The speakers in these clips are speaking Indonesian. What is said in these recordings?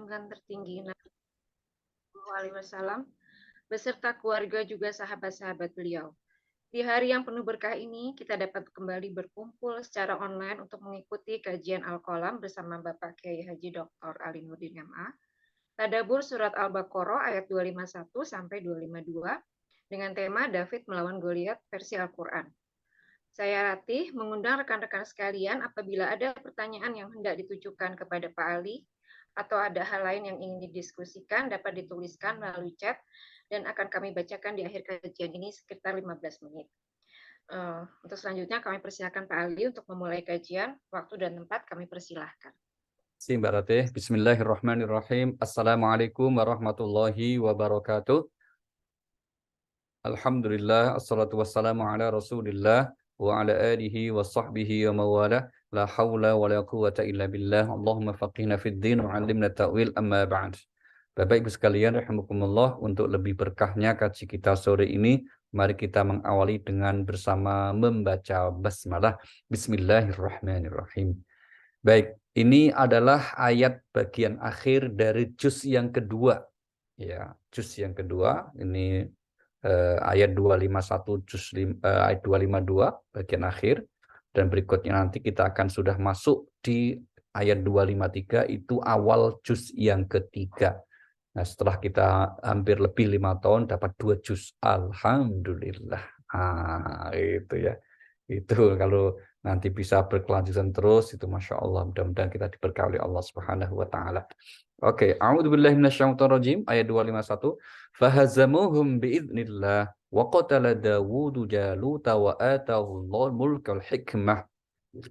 Junjungan tertinggi Nabi Shallallahu Alaihi Wasallam beserta keluarga juga sahabat-sahabat beliau. Di hari yang penuh berkah ini, kita dapat kembali berkumpul secara online untuk mengikuti kajian Al-Qalam bersama Bapak Kiai Haji Dr. Ali Nurdin MA. Tadabbur surat Al-Baqarah ayat 251 sampai 252 dengan tema David melawan Goliat versi Al-Quran. Saya Ratih mengundang rekan-rekan sekalian apabila ada pertanyaan yang hendak ditujukan kepada Pak Ali atau ada hal lain yang ingin didiskusikan dapat dituliskan melalui chat dan akan kami bacakan di akhir kajian ini sekitar 15 menit. Untuk selanjutnya kami persilakan Pak Ali untuk memulai kajian. Waktu dan tempat kami persilahkan. Mbak Ratih, Bismillahirrahmanirrahim. Assalamualaikum warahmatullahi wabarakatuh. Alhamdulillah, assalatu wassalamu ala rasulillah wa ala alihi wa sahbihi wa mawala. La hawla wa la quwata illa billah. Allahumma faqihna fid din wa alimna ta'wil amma ba'd. Bapak Ibu sekalian, rahimakumullah, untuk lebih berkahnya kaji kita sore ini, mari kita mengawali dengan bersama membaca basmalah. Bismillahirrahmanirrahim. Baik, ini adalah ayat bagian akhir dari juz yang kedua. Ya, juz yang kedua, ini ayat 251 ayat 252 bagian akhir, dan berikutnya nanti kita akan sudah masuk di ayat 253 itu awal juz yang ketiga. Nah, setelah kita hampir lebih 5 tahun dapat 2 juz, alhamdulillah. Itu ya. Itu kalau nanti bisa berkelanjutan terus, itu Masya Allah, mudah-mudahan kita diberkahi oleh Allah Subhanahu wa Ta'ala. Oke, a'udzubillahi minasyaitonirrajim, ayat 251. Fahazamuhum biidznillah wa qatala Dawudu Jaluta wa atahu Allahul mulkal hikmah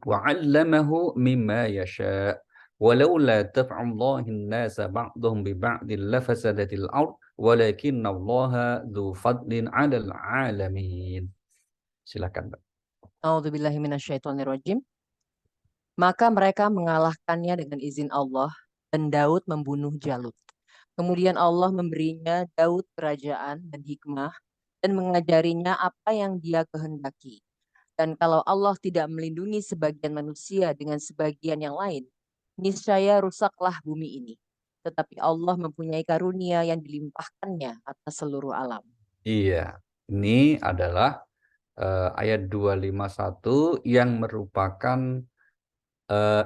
wa 'allamahu mimma yasha. Walaula taf'allahi an-nasa ba'dhum bi ba'din lafasadatil ard walakinallaha dzu fadlin 'alal 'alamin. Silakan, Mbak. A'udzubillahi minasyaitonirrajim. Maka mereka mengalahkannya dengan izin Allah dan Daud membunuh Jalut. Kemudian Allah memberinya Daud kerajaan dan hikmah dan mengajarinya apa yang dia kehendaki. Dan kalau Allah tidak melindungi sebagian manusia dengan sebagian yang lain, niscaya rusaklah bumi ini. Tetapi Allah mempunyai karunia yang dilimpahkannya atas seluruh alam. Iya, ini adalah ayat 251 yang merupakan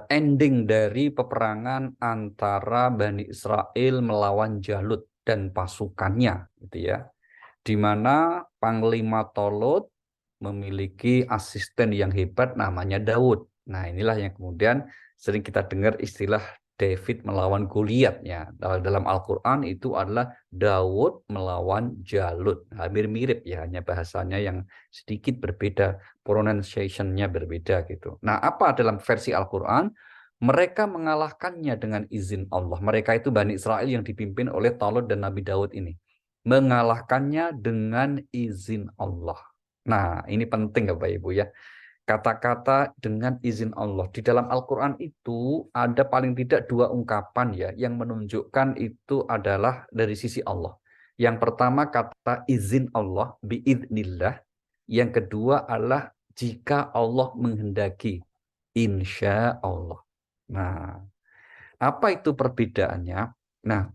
ending dari peperangan antara Bani Israel melawan Jalut dan pasukannya, gitu ya. Di mana Panglima Tolut memiliki asisten yang hebat namanya Daud. Nah, inilah yang kemudian sering kita dengar istilah David melawan Goliat ya. Dalam Al-Quran itu adalah Daud melawan Jalut. Hampir mirip ya, hanya bahasanya yang sedikit berbeda, pronunciation-nya berbeda gitu. Nah, apa dalam versi Al-Quran? Mereka mengalahkannya dengan izin Allah. Mereka itu Bani Israel yang dipimpin oleh Talut dan Nabi Daud ini. Mengalahkannya dengan izin Allah. Nah, ini penting Bapak Ibu ya. Kata-kata dengan izin Allah. Di dalam Al-Quran itu ada paling tidak 2 ungkapan ya yang menunjukkan itu adalah dari sisi Allah. Yang pertama kata izin Allah, biidnillah. Yang kedua adalah jika Allah menghendaki, insya Allah. Nah, apa itu perbedaannya? Nah,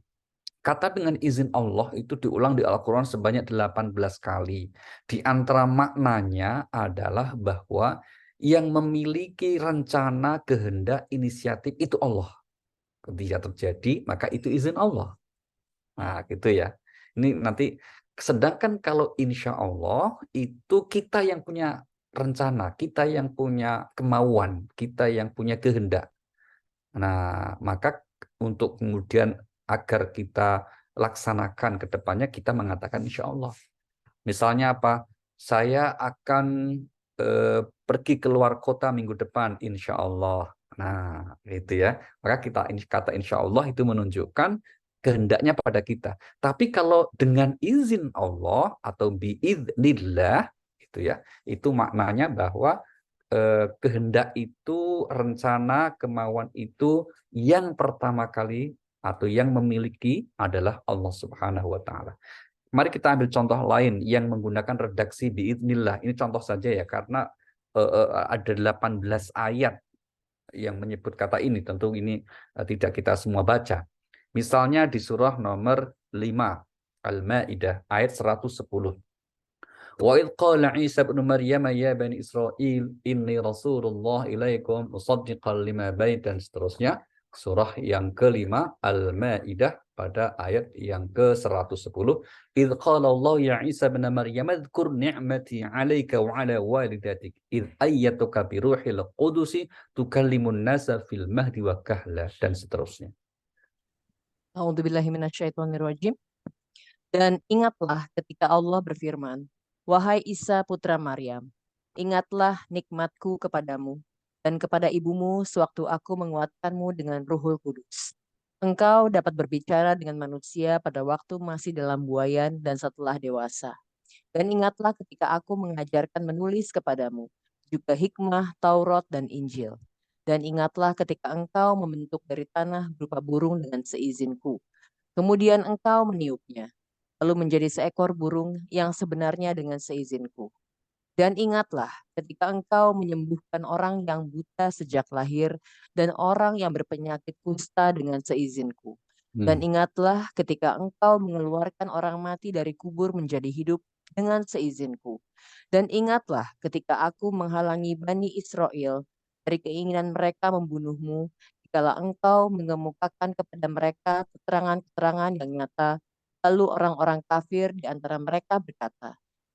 kata dengan izin Allah itu diulang di Al-Quran sebanyak 18 kali. Di antara maknanya adalah bahwa yang memiliki rencana, kehendak, inisiatif itu Allah. Ketika terjadi, maka itu izin Allah. Nah, gitu ya. Ini nanti, sedangkan kalau insya Allah, itu kita yang punya rencana, kita yang punya kemauan, kita yang punya kehendak. Nah, maka untuk kemudian agar kita laksanakan ke depannya, kita mengatakan insya Allah. Misalnya apa? Saya akan pergi keluar kota minggu depan, insya Allah. Nah, itu ya. Maka kita kata insya Allah itu menunjukkan kehendaknya pada kita. Tapi kalau dengan izin Allah atau biiznillah, itu ya, itu maknanya bahwa kehendak itu, rencana, kemauan itu yang pertama kali atau yang memiliki adalah Allah Subhanahu wa Ta'ala. Mari kita ambil contoh lain yang menggunakan redaksi biidznillah. Ini contoh saja ya, karena ada 18 ayat yang menyebut kata ini. Tentu ini tidak kita semua baca. Misalnya di surah nomor 5 Al-Maidah ayat 110. Wa idh qala Isa ibn Maryam ya bani Israil inni rasulullah ilaikum musaddiqan lima bain, dan seterusnya. Surah yang kelima Al-Maidah pada ayat yang ke-110. Idh qala Allah ya Isa ibn Maryam adhkur ni'mati 'alaika wa 'ala walidatik idh ayyatuka bi ruhil qudusi tukallimun nasa fil mahdi wa kahla, dan seterusnya. A'udzubillahi minasyaitonirrajim. Dan ingatlah ketika Allah berfirman, "Wahai Isa putra Maryam, ingatlah nikmatku kepadamu dan kepada ibumu sewaktu aku menguatkanmu dengan Ruhul Kudus. Engkau dapat berbicara dengan manusia pada waktu masih dalam buayan dan setelah dewasa. Dan ingatlah ketika aku mengajarkan menulis kepadamu, juga hikmah, Taurat, dan Injil. Dan ingatlah ketika engkau membentuk dari tanah berupa burung dengan seizinku. Kemudian engkau meniupnya, lalu menjadi seekor burung yang sebenarnya dengan seizinku. Dan ingatlah ketika engkau menyembuhkan orang yang buta sejak lahir dan orang yang berpenyakit kusta dengan seizinku. Dan ingatlah ketika engkau mengeluarkan orang mati dari kubur menjadi hidup dengan seizinku. Dan ingatlah ketika aku menghalangi Bani Israel dari keinginan mereka membunuhmu, dikala engkau mengemukakan kepada mereka keterangan-keterangan yang nyata. Lalu orang-orang kafir di antara mereka berkata,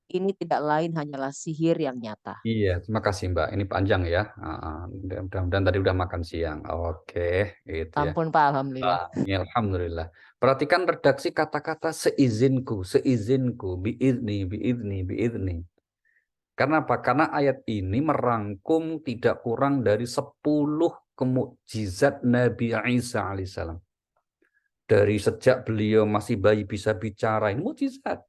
ini tidak lain hanyalah sihir yang nyata. Iya, terima kasih Mbak. Ini panjang ya. Mudah-mudahan tadi udah makan siang. Oke, itu ya. Ampun Pak, Alhamdulillah. Ya, alhamdulillah. Perhatikan redaksi kata-kata seizinku, seizinku, biidni, biidni, biidni. Karena apa? Karena ayat ini merangkum tidak kurang dari 10 mukjizat Nabi Isa alaihissalam. Dari sejak beliau masih bayi bisa bicara, ini mukjizat.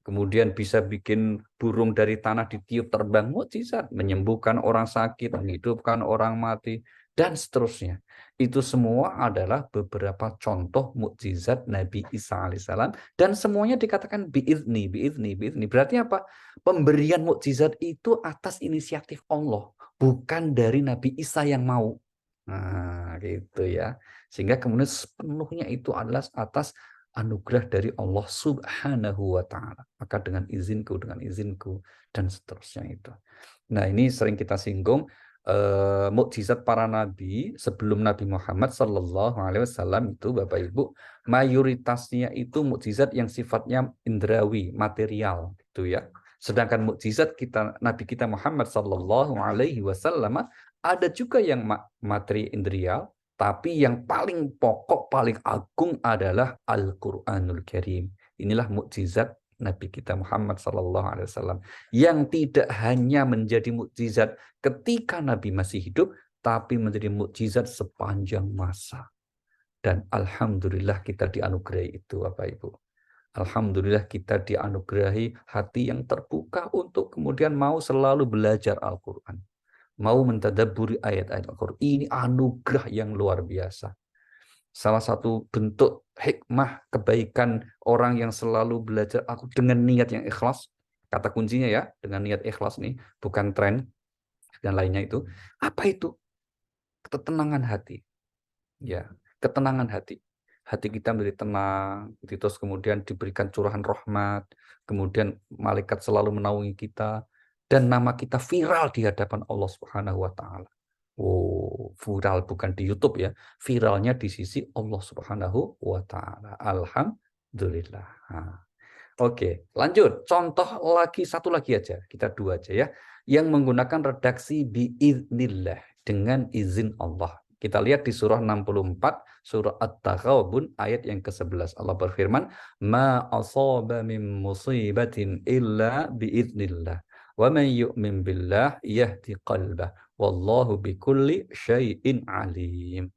Kemudian bisa bikin burung dari tanah ditiup terbang, mukjizat. Menyembuhkan orang sakit, menghidupkan orang mati, dan seterusnya. Itu semua adalah beberapa contoh mukjizat Nabi Isa alaihissalam, dan semuanya dikatakan biizni, biizni, biizni. Berarti apa? Pemberian mukjizat itu atas inisiatif Allah, bukan dari Nabi Isa yang mau. Nah, gitu ya. Sehingga kemudian sepenuhnya itu adalah atas anugerah dari Allah Subhanahu wa Ta'ala. Maka dengan izinku, dan seterusnya itu. Nah, ini sering kita singgung. Mukjizat para nabi sebelum Nabi Muhammad Sallallahu Alaihi Wasallam itu, Bapak Ibu, mayoritasnya itu mukjizat yang sifatnya indrawi, material, gitu ya. Sedangkan mukjizat kita Nabi kita Muhammad Sallallahu Alaihi Wasallam ada juga yang materi indrial, tapi yang paling pokok, paling agung adalah Al-Quranul Karim. Inilah mukjizat Nabi kita Muhammad SAW, yang tidak hanya menjadi mukjizat ketika Nabi masih hidup, tapi menjadi mukjizat sepanjang masa. Dan alhamdulillah kita dianugerahi itu, Bapak Ibu. Alhamdulillah kita dianugerahi hati yang terbuka untuk kemudian mau selalu belajar Al-Quran. Mau mentadabburi ayat-ayat Al-Quran. Ini anugerah yang luar biasa. Salah satu bentuk hikmah kebaikan orang yang selalu belajar aku dengan niat yang ikhlas. Kata kuncinya ya, dengan niat ikhlas nih, bukan tren dan lainnya itu. Apa itu? Ketenangan hati. Ya, ketenangan hati. Hati kita menjadi tenang, terus kemudian diberikan curahan rahmat, kemudian malaikat selalu menaungi kita, dan nama kita viral di hadapan Allah Subhanahu wa Ta'ala. Oh, viral bukan di YouTube ya, viralnya di sisi Allah Subhanahu wa Ta'ala. Alhamdulillah. Nah, oke, lanjut. Contoh lagi, satu lagi aja, kita dua aja ya, yang menggunakan redaksi biiznillah, dengan izin Allah. Kita lihat di surah 64, surah At-Taghabun ayat yang ke-11. Allah berfirman, "Ma asaba min musibatin illa biiznillah. Wa man yu'min billah yahdi qalbah. Wallahu bikulli syai'in alim."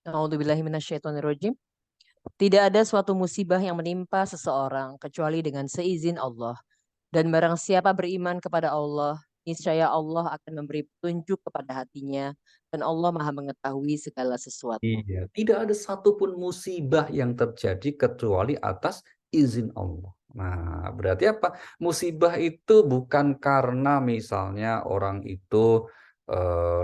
A'udzubillahi minasyaitonirrajim. Tidak ada suatu musibah yang menimpa seseorang kecuali dengan seizin Allah. Dan barang siapa beriman kepada Allah, niscaya Allah akan memberi petunjuk kepada hatinya, dan Allah Maha mengetahui segala sesuatu. Iya, tidak ada satupun musibah yang terjadi kecuali atas izin Allah. Nah, berarti apa? Musibah itu bukan karena misalnya orang itu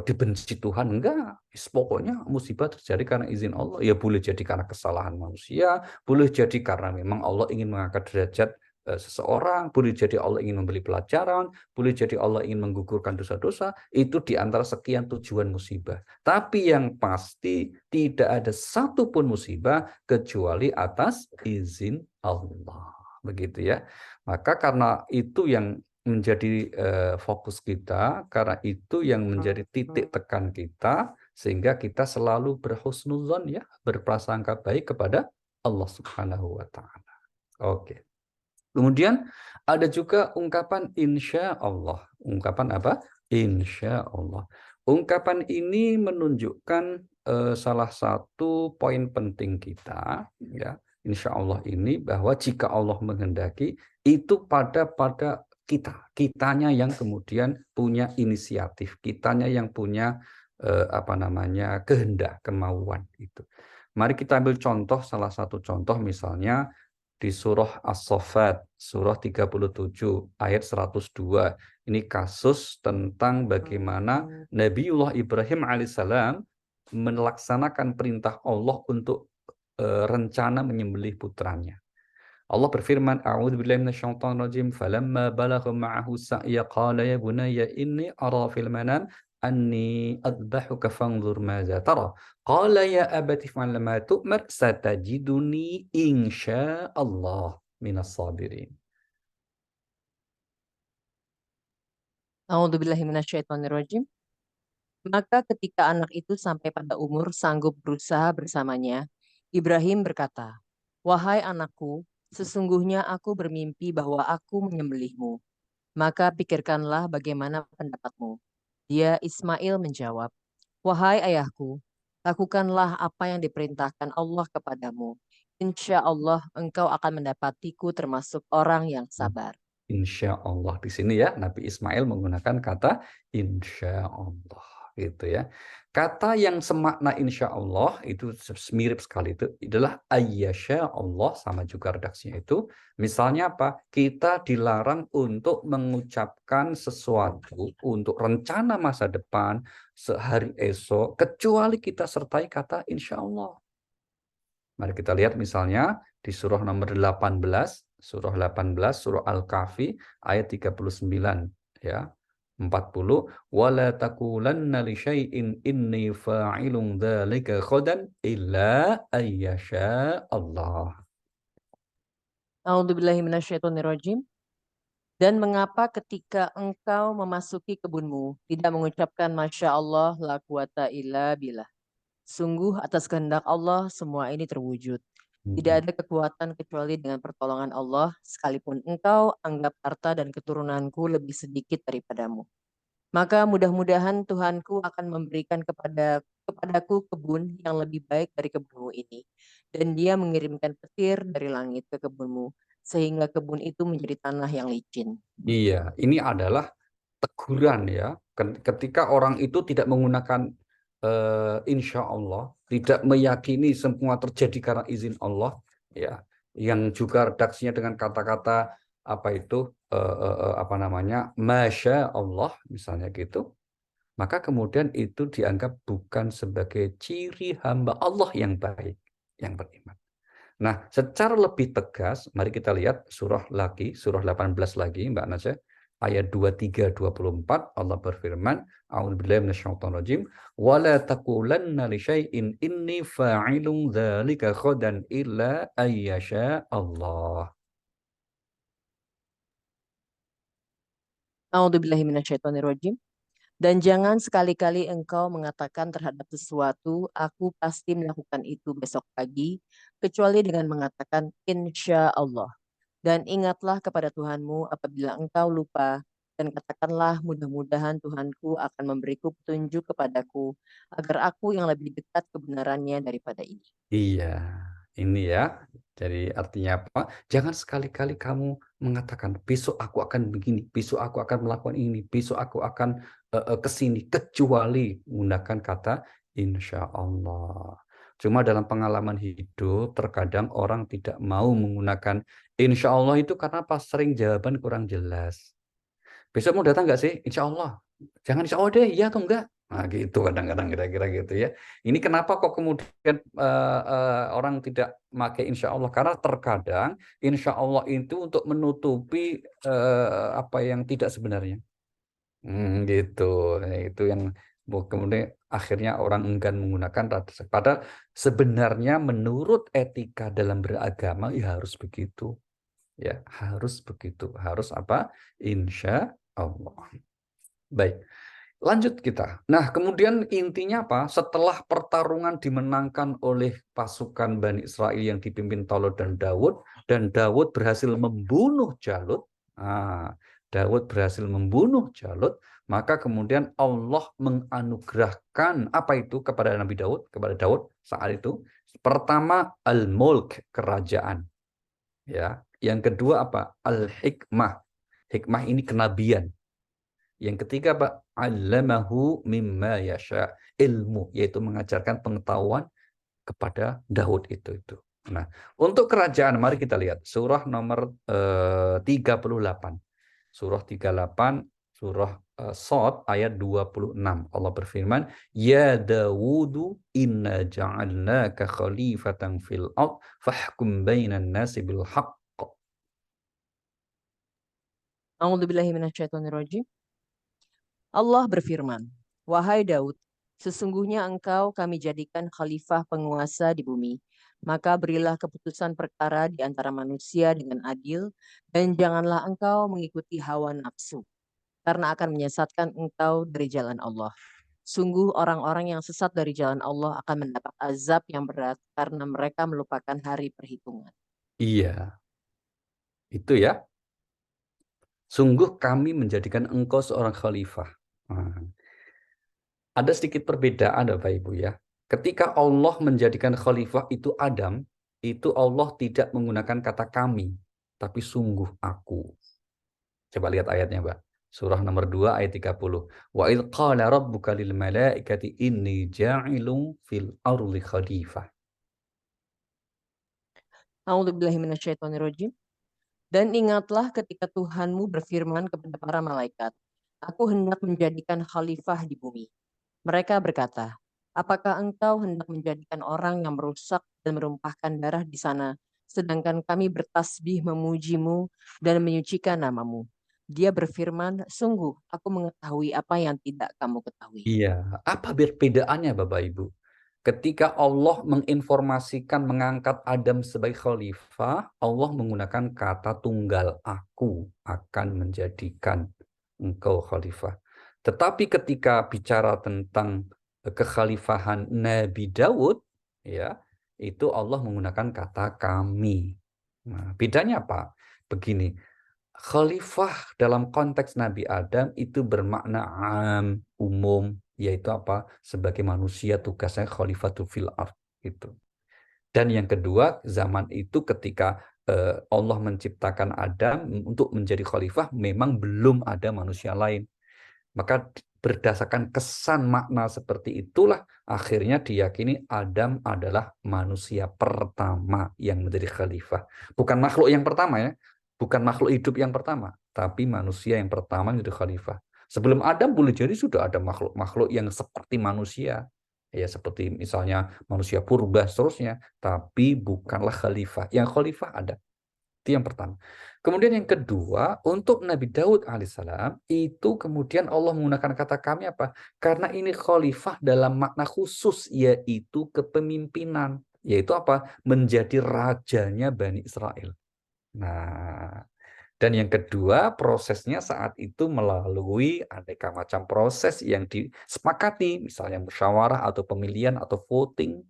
dibenci Tuhan, enggak. Pokoknya musibah terjadi karena izin Allah. Ya boleh jadi karena kesalahan manusia, boleh jadi karena memang Allah ingin mengangkat derajat seseorang, boleh jadi Allah ingin memberi pelajaran, boleh jadi Allah ingin menggugurkan dosa-dosa. Itu di antara sekian tujuan musibah. Tapi yang pasti tidak ada satupun musibah kecuali atas izin Allah. Begitu ya. Maka karena itu yang menjadi fokus kita, karena itu yang menjadi titik tekan kita, sehingga kita selalu berhusnuzon ya, berprasangka baik kepada Allah Subhanahu wa taala. Oke. Kemudian ada juga ungkapan insya Allah. Ungkapan apa? Insya Allah. Ungkapan ini menunjukkan salah satu poin penting kita ya. Insya Allah ini bahwa jika Allah menghendaki itu pada kitanya yang kemudian punya inisiatif, kitanya yang punya kehendak, kemauan itu. Mari kita ambil contoh, salah satu contoh misalnya di surah As-Saffat, surah 37 ayat 102. Ini kasus tentang bagaimana Nabiullah Ibrahim alaihissalam melaksanakan perintah Allah untuk rencana menyembelih putranya. Allah berfirman, A'udzubillahi minasyaitonir rajim, falamma balagha ma'ahu sa'ya qala ya bunayya inni ara fil manam anni adbahuka fanzur madza tara. Qala ya abati fa'al ma tu'mar satajiduni insyaallah minas sabirin. A'udzubillahi minasyaitonirrajim. Maka ketika anak itu sampai pada umur sanggup berusaha bersamanya, Ibrahim berkata, "Wahai anakku, sesungguhnya aku bermimpi bahwa aku menyembelihmu. Maka pikirkanlah bagaimana pendapatmu." Dia Ismail menjawab, "Wahai ayahku, lakukanlah apa yang diperintahkan Allah kepadamu. Insya Allah engkau akan mendapatiku termasuk orang yang sabar." Insya Allah di sini ya Nabi Ismail menggunakan kata insya Allah gitu ya. Kata yang semakna insya Allah itu mirip sekali, itu adalah ayyasha Allah, sama juga redaksinya itu. Misalnya apa? Kita dilarang untuk mengucapkan sesuatu untuk rencana masa depan sehari esok kecuali kita sertai kata insya Allah. Mari kita lihat misalnya di surah nomor 18, surah Al-Kahfi ayat 39 ya. 40 wala taqulanna li syai'in inni fa'ilun dzalika ghadan illa ayyasha Allah. A'udzubillahi minasyaitonirrajim. Dan mengapa ketika engkau memasuki kebunmu tidak mengucapkan Masya Allah la quwata illa billah. Sungguh atas kehendak Allah semua ini terwujud. Tidak ada kekuatan kecuali dengan pertolongan Allah, sekalipun engkau anggap harta dan keturunanku lebih sedikit daripadamu. Maka mudah-mudahan Tuhanku akan memberikan kepadaku kebun yang lebih baik dari kebunmu ini. Dan dia mengirimkan petir dari langit ke kebunmu, sehingga kebun itu menjadi tanah yang licin. Iya, ini adalah teguran ya. Ketika orang itu tidak menggunakan insya Allah, tidak meyakini semua terjadi karena izin Allah, ya, yang juga redaksinya dengan kata-kata masya Allah misalnya gitu, maka kemudian itu dianggap bukan sebagai ciri hamba Allah yang baik, yang beriman. Nah, secara lebih tegas, mari kita lihat surah 18 lagi, Mbak Nasya. Ayat 23-24 Allah berfirman, A'udzubillahi minasyaitonir rajim, wa la taqulanna li syai'in inni fa'ilun dzalika ghadan illa ayyasha Allah. A'udzubillahi minasyaitonirrajim. Dan jangan sekali-kali engkau mengatakan terhadap sesuatu, aku pasti melakukan itu besok pagi, kecuali dengan mengatakan insya Allah. Dan ingatlah kepada Tuhanmu apabila engkau lupa, dan katakanlah mudah-mudahan Tuhanku akan memberiku petunjuk kepadaku, agar aku yang lebih dekat kebenarannya daripada ini. Iya, ini ya. Jadi artinya apa? Jangan sekali-kali kamu mengatakan besok aku akan begini, besok aku akan melakukan ini, besok aku akan kesini, kecuali menggunakan kata insya Allah. Cuma dalam pengalaman hidup, terkadang orang tidak mau menggunakan insya Allah itu karena pas sering jawaban kurang jelas. Besok mau datang nggak sih? Insya Allah. Jangan insya Allah deh, iya atau enggak. Nah, gitu kadang-kadang kira-kira gitu ya. Ini kenapa kok kemudian orang tidak pakai insya Allah? Karena terkadang insya Allah itu untuk menutupi apa yang tidak sebenarnya. Gitu. Nah, itu yang kemudian akhirnya orang enggan menggunakan rada. Padahal sebenarnya menurut etika dalam beragama ya harus begitu. Ya, harus begitu. Harus apa? Insya Allah. Baik. Lanjut kita. Nah, kemudian intinya apa? Setelah pertarungan dimenangkan oleh pasukan Bani Israel yang dipimpin Talut dan Daud berhasil membunuh Jalut. Nah, Daud berhasil membunuh Jalut, maka kemudian Allah menganugerahkan apa itu kepada Nabi Daud, kepada Daud saat itu. Pertama, al-mulk, kerajaan. Ya. Yang kedua apa? Al-hikmah. Hikmah ini kenabian. Yang ketiga Pak, allamahu mimma yasha, ilmu, yaitu mengajarkan pengetahuan kepada Daud itu. Nah, untuk kerajaan mari kita lihat surah nomor 38. Surah 38, surah Shad ayat 26. Allah berfirman, "Ya Dawudu inna ja'alnaka khalifatan fil ard fahkum bainan nasi bil haqq." A'udzubillahi minasyaitonirrajim. Allah berfirman, "Wahai Daud, sesungguhnya engkau kami jadikan khalifah penguasa di bumi. Maka berilah keputusan perkara di antara manusia dengan adil, dan janganlah engkau mengikuti hawa nafsu, karena akan menyesatkan engkau dari jalan Allah. Sungguh orang-orang yang sesat dari jalan Allah akan mendapat azab yang berat karena mereka melupakan hari perhitungan." Iya, itu ya. Sungguh kami menjadikan engkau seorang khalifah. Nah, ada sedikit perbedaan Bapak Ibu ya. Ketika Allah menjadikan khalifah itu Adam, itu Allah tidak menggunakan kata kami, tapi sungguh aku. Coba lihat ayatnya, Mbak. Surah nomor 2 ayat 30. Wa idh qala rabbuka lil malaikati inni ja'ilun fil ardi khalifah. A'udzubillahi minasyaitonirrajim. Dan ingatlah ketika Tuhanmu berfirman kepada para malaikat, "Aku hendak menjadikan khalifah di bumi." Mereka berkata, "Apakah engkau hendak menjadikan orang yang merusak dan merumpahkan darah di sana, sedangkan kami bertasbih memujimu dan menyucikan namamu?" Dia berfirman, "Sungguh, aku mengetahui apa yang tidak kamu ketahui." Iya, apa perbedaannya Bapak Ibu? Ketika Allah menginformasikan mengangkat Adam sebagai khalifah, Allah menggunakan kata tunggal, aku akan menjadikan engkau khalifah. Tetapi ketika bicara tentang kekhalifahan Nabi Daud, ya, itu Allah menggunakan kata kami. Nah, bedanya apa? Begini, khalifah dalam konteks Nabi Adam itu bermakna umum, yaitu apa? Sebagai manusia tugasnya khalifatul fil ard gitu. Dan yang kedua, zaman itu ketika Allah menciptakan Adam untuk menjadi khalifah, memang belum ada manusia lain. Maka berdasarkan kesan makna seperti itulah akhirnya diyakini Adam adalah manusia pertama yang menjadi khalifah. Bukan makhluk yang pertama ya, bukan makhluk hidup yang pertama, tapi manusia yang pertama menjadi khalifah. Sebelum Adam boleh jadi sudah ada makhluk-makhluk yang seperti manusia. Ya seperti misalnya manusia purba seterusnya, tapi bukanlah khalifah. Yang khalifah ada. Itu yang pertama. Kemudian yang kedua, untuk Nabi Daud alaihissalam, itu kemudian Allah menggunakan kata kami apa? Karena ini khalifah dalam makna khusus, yaitu kepemimpinan. Yaitu apa? Menjadi rajanya Bani Israel. Nah, dan yang kedua, prosesnya saat itu melalui aneka macam proses yang disepakati, misalnya musyawarah atau pemilihan atau voting.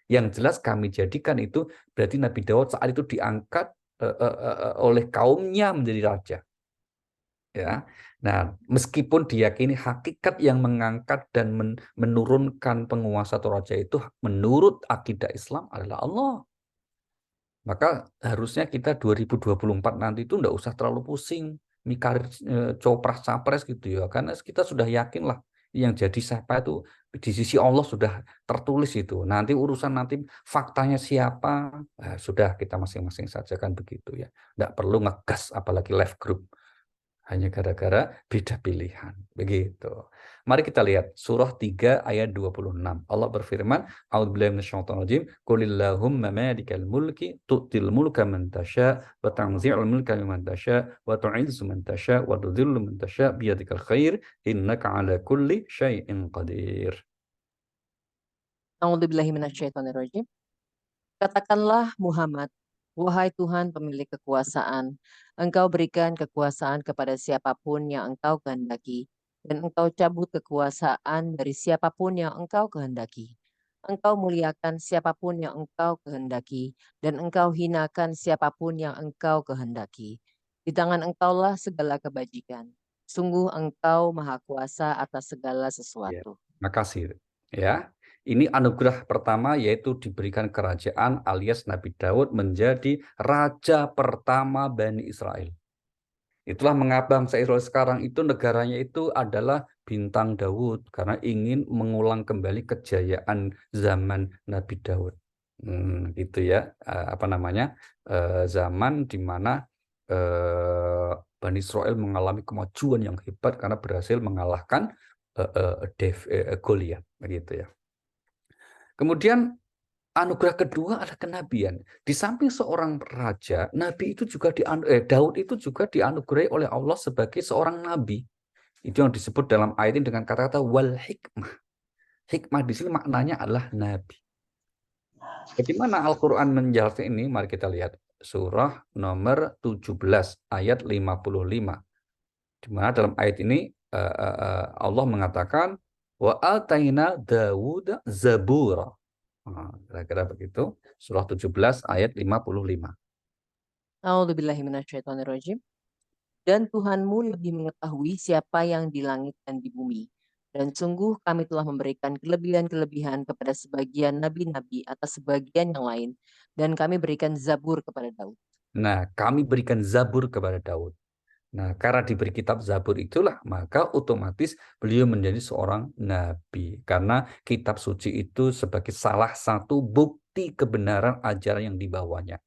Yang jelas kami jadikan itu berarti Nabi Daud saat itu diangkat oleh kaumnya menjadi raja. Ya. Nah, meskipun diyakini hakikat yang mengangkat dan menurunkan penguasa atau raja itu menurut akidah Islam adalah Allah. Maka harusnya kita 2024 nanti itu enggak usah terlalu pusing mikir copras-capres gitu ya. Karena kita sudah yakin lah yang jadi siapa itu di sisi Allah sudah tertulis itu. Nanti urusan nanti faktanya siapa, sudah kita masing-masing saja kan begitu ya. Enggak perlu ngegas apalagi live group. Hanya gara-gara beda pilihan. Begitu. Mari kita lihat surah 3 ayat 26. Allah berfirman, A'udzubillahi minasyaitonirrajim, Qulillahumma malikal mulki tu'til mulka man tasya wa tanzi'ul mulka mimman tasya wa tu'izzu man tasya wa tudhillu man tasya biyadikal khair innaka 'ala kulli syai'in qadir. A'udzubillahi minasyaitonirrajim. Katakanlah Muhammad, wahai Tuhan pemilik kekuasaan, Engkau berikan kekuasaan kepada siapapun yang Engkau kehendaki, dan Engkau cabut kekuasaan dari siapapun yang Engkau kehendaki. Engkau muliakan siapapun yang Engkau kehendaki, dan Engkau hinakan siapapun yang Engkau kehendaki. Di tangan Engkaulah segala kebajikan. Sungguh Engkau Maha Kuasa atas segala Ya, sesuatu. makasih. Ya, ini anugerah pertama yaitu diberikan kerajaan alias Nabi Daud menjadi raja pertama Bani Israel. Itulah mengapa bangsa Israel sekarang itu negaranya itu adalah bintang Daud karena ingin mengulang kembali kejayaan zaman Nabi Daud. Gitu ya, zaman di mana Bani Israel mengalami kemajuan yang hebat karena berhasil mengalahkan Goliat, begitu ya. Kemudian anugerah kedua adalah kenabian. Di samping seorang raja, Nabi itu juga Daud itu juga dianugerahi oleh Allah sebagai seorang nabi. Itu yang disebut dalam ayat ini dengan kata-kata wal hikmah. Hikmah di sini maknanya adalah nabi. Bagaimana Al-Quran menjelaskan ini? Mari kita lihat surah nomor 17 ayat 55. Di mana dalam ayat ini Allah mengatakan wa ataina Dawud zabura. Nah, kira-kira begitu. Surah 17 ayat 55. A'udzubillahi minasyaitonirrajim. Dan Tuhanmu lebih mengetahui siapa yang di langit dan di bumi. Dan sungguh kami telah memberikan kelebihan-kelebihan kepada sebagian nabi-nabi atas sebagian yang lain. Dan kami berikan Zabur kepada Daud. Nah, kami berikan Zabur kepada Daud. Nah, karena diberi kitab Zabur itulah, maka otomatis beliau menjadi seorang nabi. Karena kitab suci itu sebagai salah satu bukti kebenaran ajaran yang dibawanya.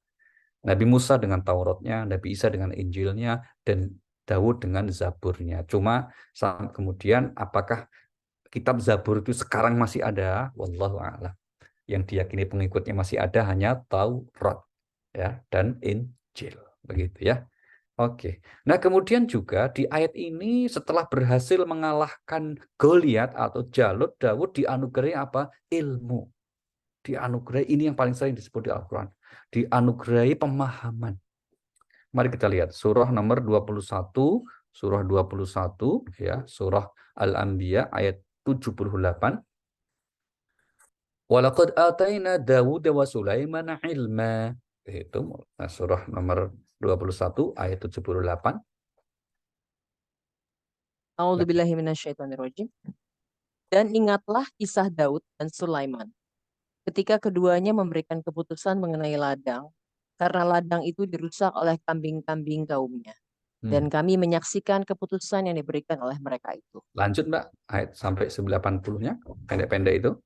Nabi Musa dengan Tauratnya, Nabi Isa dengan Injilnya, dan Daud dengan Zaburnya. Cuma kemudian apakah kitab Zabur itu sekarang masih ada? Wallahu a'lam. Yang diyakini pengikutnya masih ada hanya Taurat ya dan Injil. Begitu ya. Oke. Nah, kemudian juga di ayat ini setelah berhasil mengalahkan Goliat atau Jalut, Daud dianugerahi apa? Ilmu. Dianugerahi, ini yang paling sering disebut di Al-Quran. Dianugerahi pemahaman. Mari kita lihat surah nomor 21, surah 21 ya, surah Al-Anbiya ayat 78. Walaqad ataina Dawud wa Sulaimana ilma. Itu surah nomor 21 ayat 78. A'udzubillahi minasyaitonirrajim. Dan ingatlah kisah Daud dan Sulaiman. Ketika keduanya memberikan keputusan mengenai ladang, karena ladang itu dirusak oleh kambing-kambing kaumnya. Dan kami menyaksikan keputusan yang diberikan oleh mereka itu. Lanjut Mbak, ayat sampai 80-nya, pendek-pendek itu.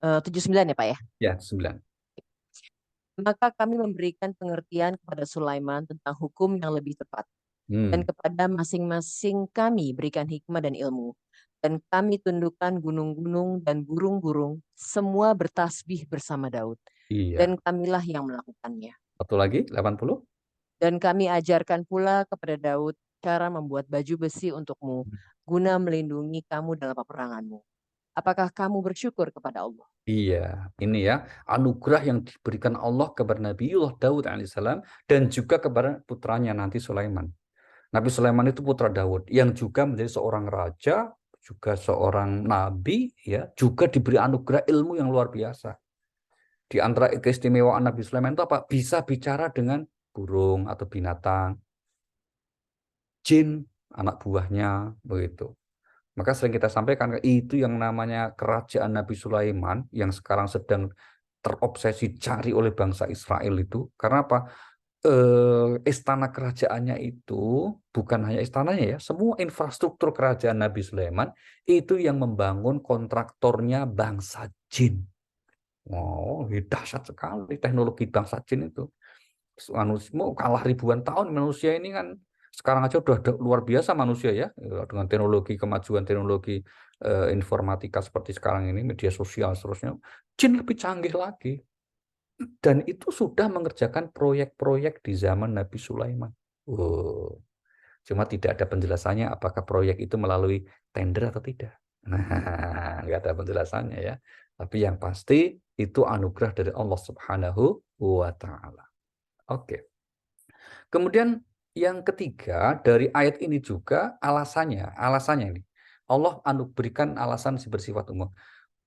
79 ya Pak ya? Ya, 9. Maka kami memberikan pengertian kepada Sulaiman tentang hukum yang lebih tepat. Dan kepada masing-masing kami berikan hikmah dan ilmu. Dan kami tundukkan gunung-gunung dan burung-burung, semua bertasbih bersama Daud. Iya. Dan kamilah yang melakukannya. Satu lagi, 80. Dan kami ajarkan pula kepada Daud cara membuat baju besi untukmu, guna melindungi kamu dalam peperanganmu. Apakah kamu bersyukur kepada Allah? Iya, ini ya anugerah yang diberikan Allah kepada Nabiullah Daud alaihissalam dan juga kepada putranya nanti Sulaiman. Nabi Sulaiman itu putra Daud yang juga menjadi seorang raja, juga seorang nabi, ya, juga diberi anugerah ilmu yang luar biasa. Di antara keistimewaan Nabi Sulaiman itu apa? Bisa bicara dengan burung atau binatang, jin, anak buahnya, begitu. Maka sering kita sampaikan, itu yang namanya kerajaan Nabi Sulaiman yang sekarang sedang terobsesi cari oleh bangsa Israel itu. Karena apa? Istana kerajaannya itu bukan hanya istananya ya, semua infrastruktur kerajaan Nabi Sulaiman itu yang membangun kontraktornya bangsa jin. Wow, dahsyat sekali teknologi bangsa jin itu. Manusia kalah ribuan tahun, manusia ini kan Sekarang aja udah luar biasa manusia ya, dengan teknologi, kemajuan teknologi informatika seperti sekarang ini, media sosial seterusnya, jin lebih canggih lagi. Dan itu sudah mengerjakan proyek-proyek di zaman Nabi Sulaiman. Cuma tidak ada penjelasannya apakah proyek itu melalui tender atau tidak. Nah, nggak ada penjelasannya ya. Tapi yang pasti itu anugerah dari Allah Subhanahu wa Ta'ala. Oke. Kemudian yang ketiga dari ayat ini juga alasannya ini. Allah berikan alasan bersifat umum.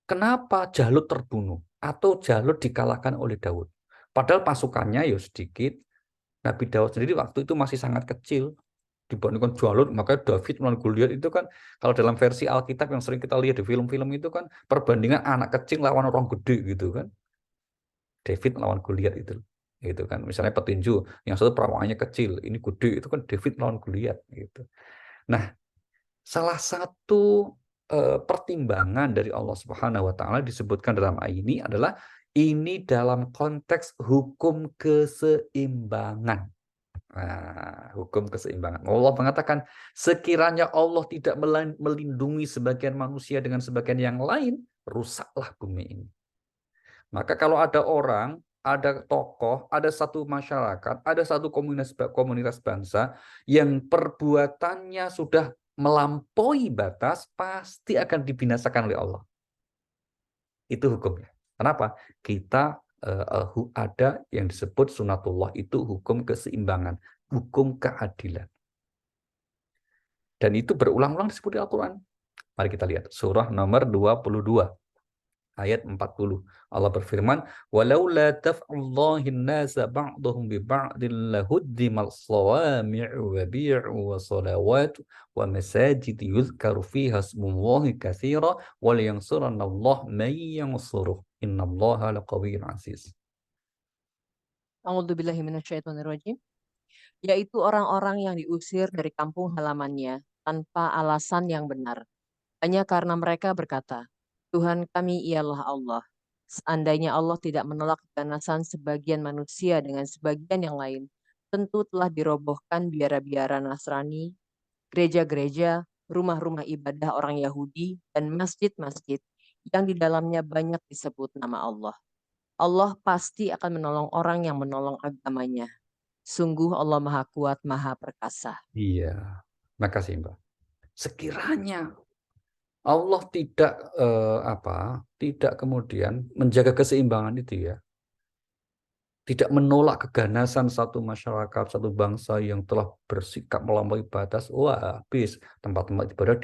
Kenapa Jalut terbunuh atau Jalut dikalahkan oleh Daud? Padahal pasukannya ya sedikit. Nabi Daud sendiri waktu itu masih sangat kecil dibandingkan Jalut. Makanya David melawan Goliat itu kan kalau dalam versi Alkitab yang sering kita lihat di film-film itu kan perbandingan anak kecil lawan orang gede gitu kan. David lawan Goliat itu gitu kan, misalnya petinju yang satu perawakannya kecil, ini gede, itu kan David lawan Goliat gitu. Nah, salah satu pertimbangan dari Allah Subhanahu wa Ta'ala disebutkan dalam ayat ini adalah ini dalam konteks hukum keseimbangan. Nah, hukum keseimbangan. Allah mengatakan sekiranya Allah tidak melindungi sebagian manusia dengan sebagian yang lain, rusaklah bumi ini. Maka kalau ada orang, ada tokoh, ada satu masyarakat, ada satu komunitas bangsa yang perbuatannya sudah melampaui batas, pasti akan dibinasakan oleh Allah. Itu hukumnya. Kenapa? Kita ada yang disebut sunatullah, itu hukum keseimbangan, hukum keadilan. Dan itu berulang-ulang disebut di Al-Quran. Mari kita lihat surah nomor 22. Ayat 40. Allah berfirman, "Walaula taf'allahin nasa ba'dhum bi ba'din lahuddimal sawami'u wa bi'u wa salawatu wa masajid yuzkaru fiha ismullahi katsira wa liyansuranallahu man yansuruh. Innallaha laqawiyyun 'aziz." A'udzubillahi minasyaitonirrajim. Yaitu orang-orang yang diusir dari kampung halamannya tanpa alasan yang benar. Hanya karena mereka berkata, Tuhan kami ialah Allah. Seandainya Allah tidak menolak keganasan sebagian manusia dengan sebagian yang lain, tentu telah dirobohkan biara-biara Nasrani, gereja-gereja, rumah-rumah ibadah orang Yahudi, dan masjid-masjid yang di dalamnya banyak disebut nama Allah. Allah pasti akan menolong orang yang menolong agamanya. Sungguh Allah Maha Kuat, Maha Perkasa. Iya, makasih Mbak. Sekiranya Allah tidak kemudian menjaga keseimbangan itu ya, tidak menolak keganasan satu masyarakat, satu bangsa yang telah bersikap melampaui batas, wah habis tempat-tempat ibadah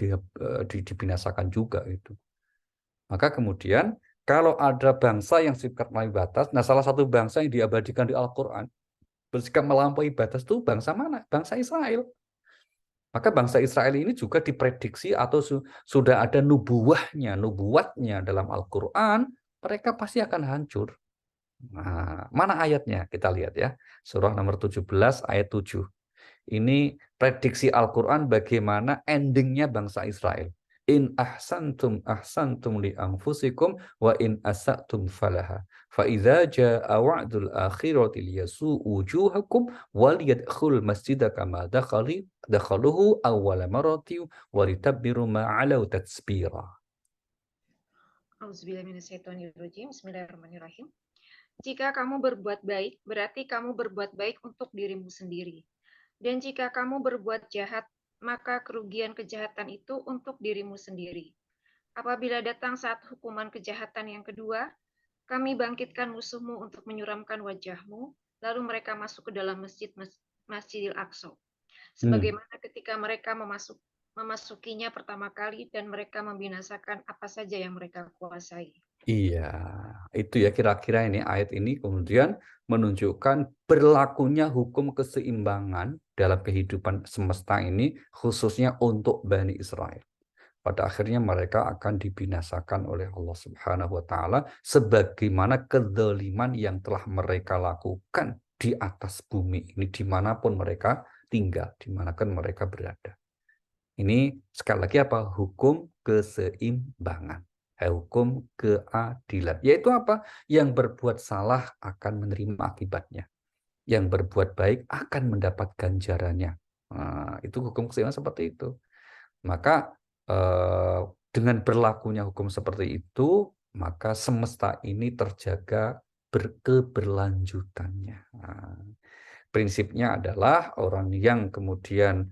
dibinasakan juga itu. Maka kemudian kalau ada bangsa yang sikap melampaui batas, nah salah satu bangsa yang diabadikan di Al-Quran bersikap melampaui batas itu bangsa mana? Bangsa Israel. Maka bangsa Israel ini juga diprediksi atau sudah ada nubuatnya dalam Al-Quran, mereka pasti akan hancur. Nah, mana ayatnya? Kita lihat ya. Surah nomor 17 ayat 7. Ini prediksi Al-Quran bagaimana endingnya bangsa Israel. In ahsantum li anfusikum wa in asatum falaha. Fa idza jaa wa'dul akhirati liyasu'u wujuhakum wa liyadkhul masjida kama dakhaluhu awwala marati wa litabbiru ma 'alau tatsbira. Bismillahirrahmanirrahim. Jika kamu berbuat baik, berarti kamu berbuat baik untuk dirimu sendiri. Dan jika kamu berbuat jahat, maka kerugian kejahatan itu untuk dirimu sendiri. Apabila datang saat hukuman kejahatan yang kedua, kami bangkitkan musuhmu untuk menyuramkan wajahmu, lalu mereka masuk ke dalam Masjidil Aqsa. Sebagaimana ketika mereka memasukinya pertama kali dan mereka membinasakan apa saja yang mereka kuasai. Iya, itu ya kira-kira ini ayat ini kemudian menunjukkan berlakunya hukum keseimbangan dalam kehidupan semesta ini khususnya untuk Bani Israel. Pada akhirnya mereka akan dibinasakan oleh Allah Subhanahu wa Ta'ala sebagaimana kedzaliman yang telah mereka lakukan di atas bumi ini dimanapun mereka tinggal, dimanapun mereka berada. Ini sekali lagi apa? Hukum keseimbangan. Hukum keadilan. Yaitu apa? Yang berbuat salah akan menerima akibatnya. Yang berbuat baik akan mendapat ganjarannya. Nah, itu hukum keseimbangan seperti itu. Maka dengan berlakunya hukum seperti itu, maka semesta ini terjaga keberlanjutannya. Nah, prinsipnya adalah orang yang kemudian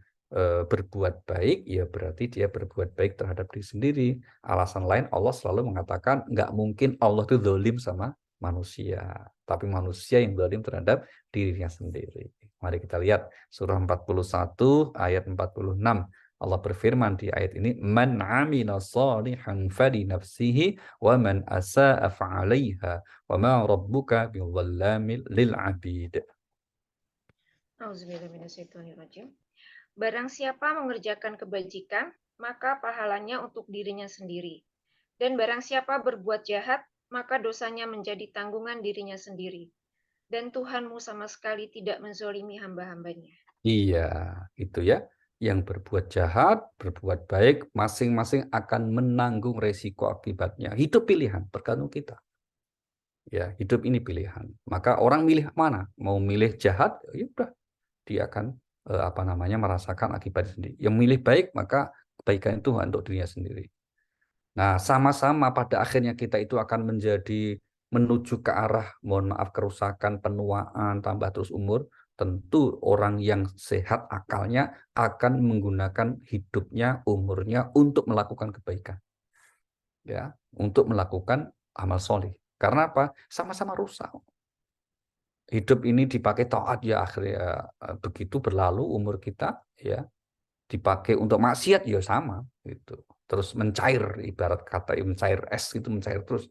berbuat baik, ya berarti dia berbuat baik terhadap diri sendiri. Alasan lain, Allah selalu mengatakan nggak mungkin Allah itu zalim sama manusia, tapi manusia yang zalim terhadap dirinya sendiri. Mari kita lihat surah 41 ayat 46. Allah berfirman di ayat ini, man amila salihan fali nafsihi wa man asa'a fa'alaiha wa ma rabbuka bidzallamil lil 'abid. Auzubillahiminasyaitonirrajim. Barang siapa mengerjakan kebajikan, maka pahalanya untuk dirinya sendiri. Dan barang siapa berbuat jahat, maka dosanya menjadi tanggungan dirinya sendiri. Dan Tuhanmu sama sekali tidak menzolimi hamba-hambanya. Iya, itu ya. Yang berbuat jahat, berbuat baik, masing-masing akan menanggung resiko akibatnya. Hidup pilihan, tergantung kita. Ya, hidup ini pilihan. Maka orang milih mana? Mau milih jahat, ya udah, dia akan merasakan akibat sendiri. Yang milih baik, maka kebaikan itu untuk dirinya sendiri. Nah, sama-sama pada akhirnya kita itu akan menuju ke arah, mohon maaf, kerusakan, penuaan, tambah terus umur. Tentu orang yang sehat akalnya akan menggunakan hidupnya, umurnya untuk melakukan kebaikan. Ya, untuk melakukan amal soleh. Karena apa? Sama-sama rusak. Hidup ini dipakai taat, ya akhirnya begitu berlalu umur kita, ya dipakai untuk maksiat, ya sama gitu. Terus mencair, ibarat kata mencair es itu, mencair terus.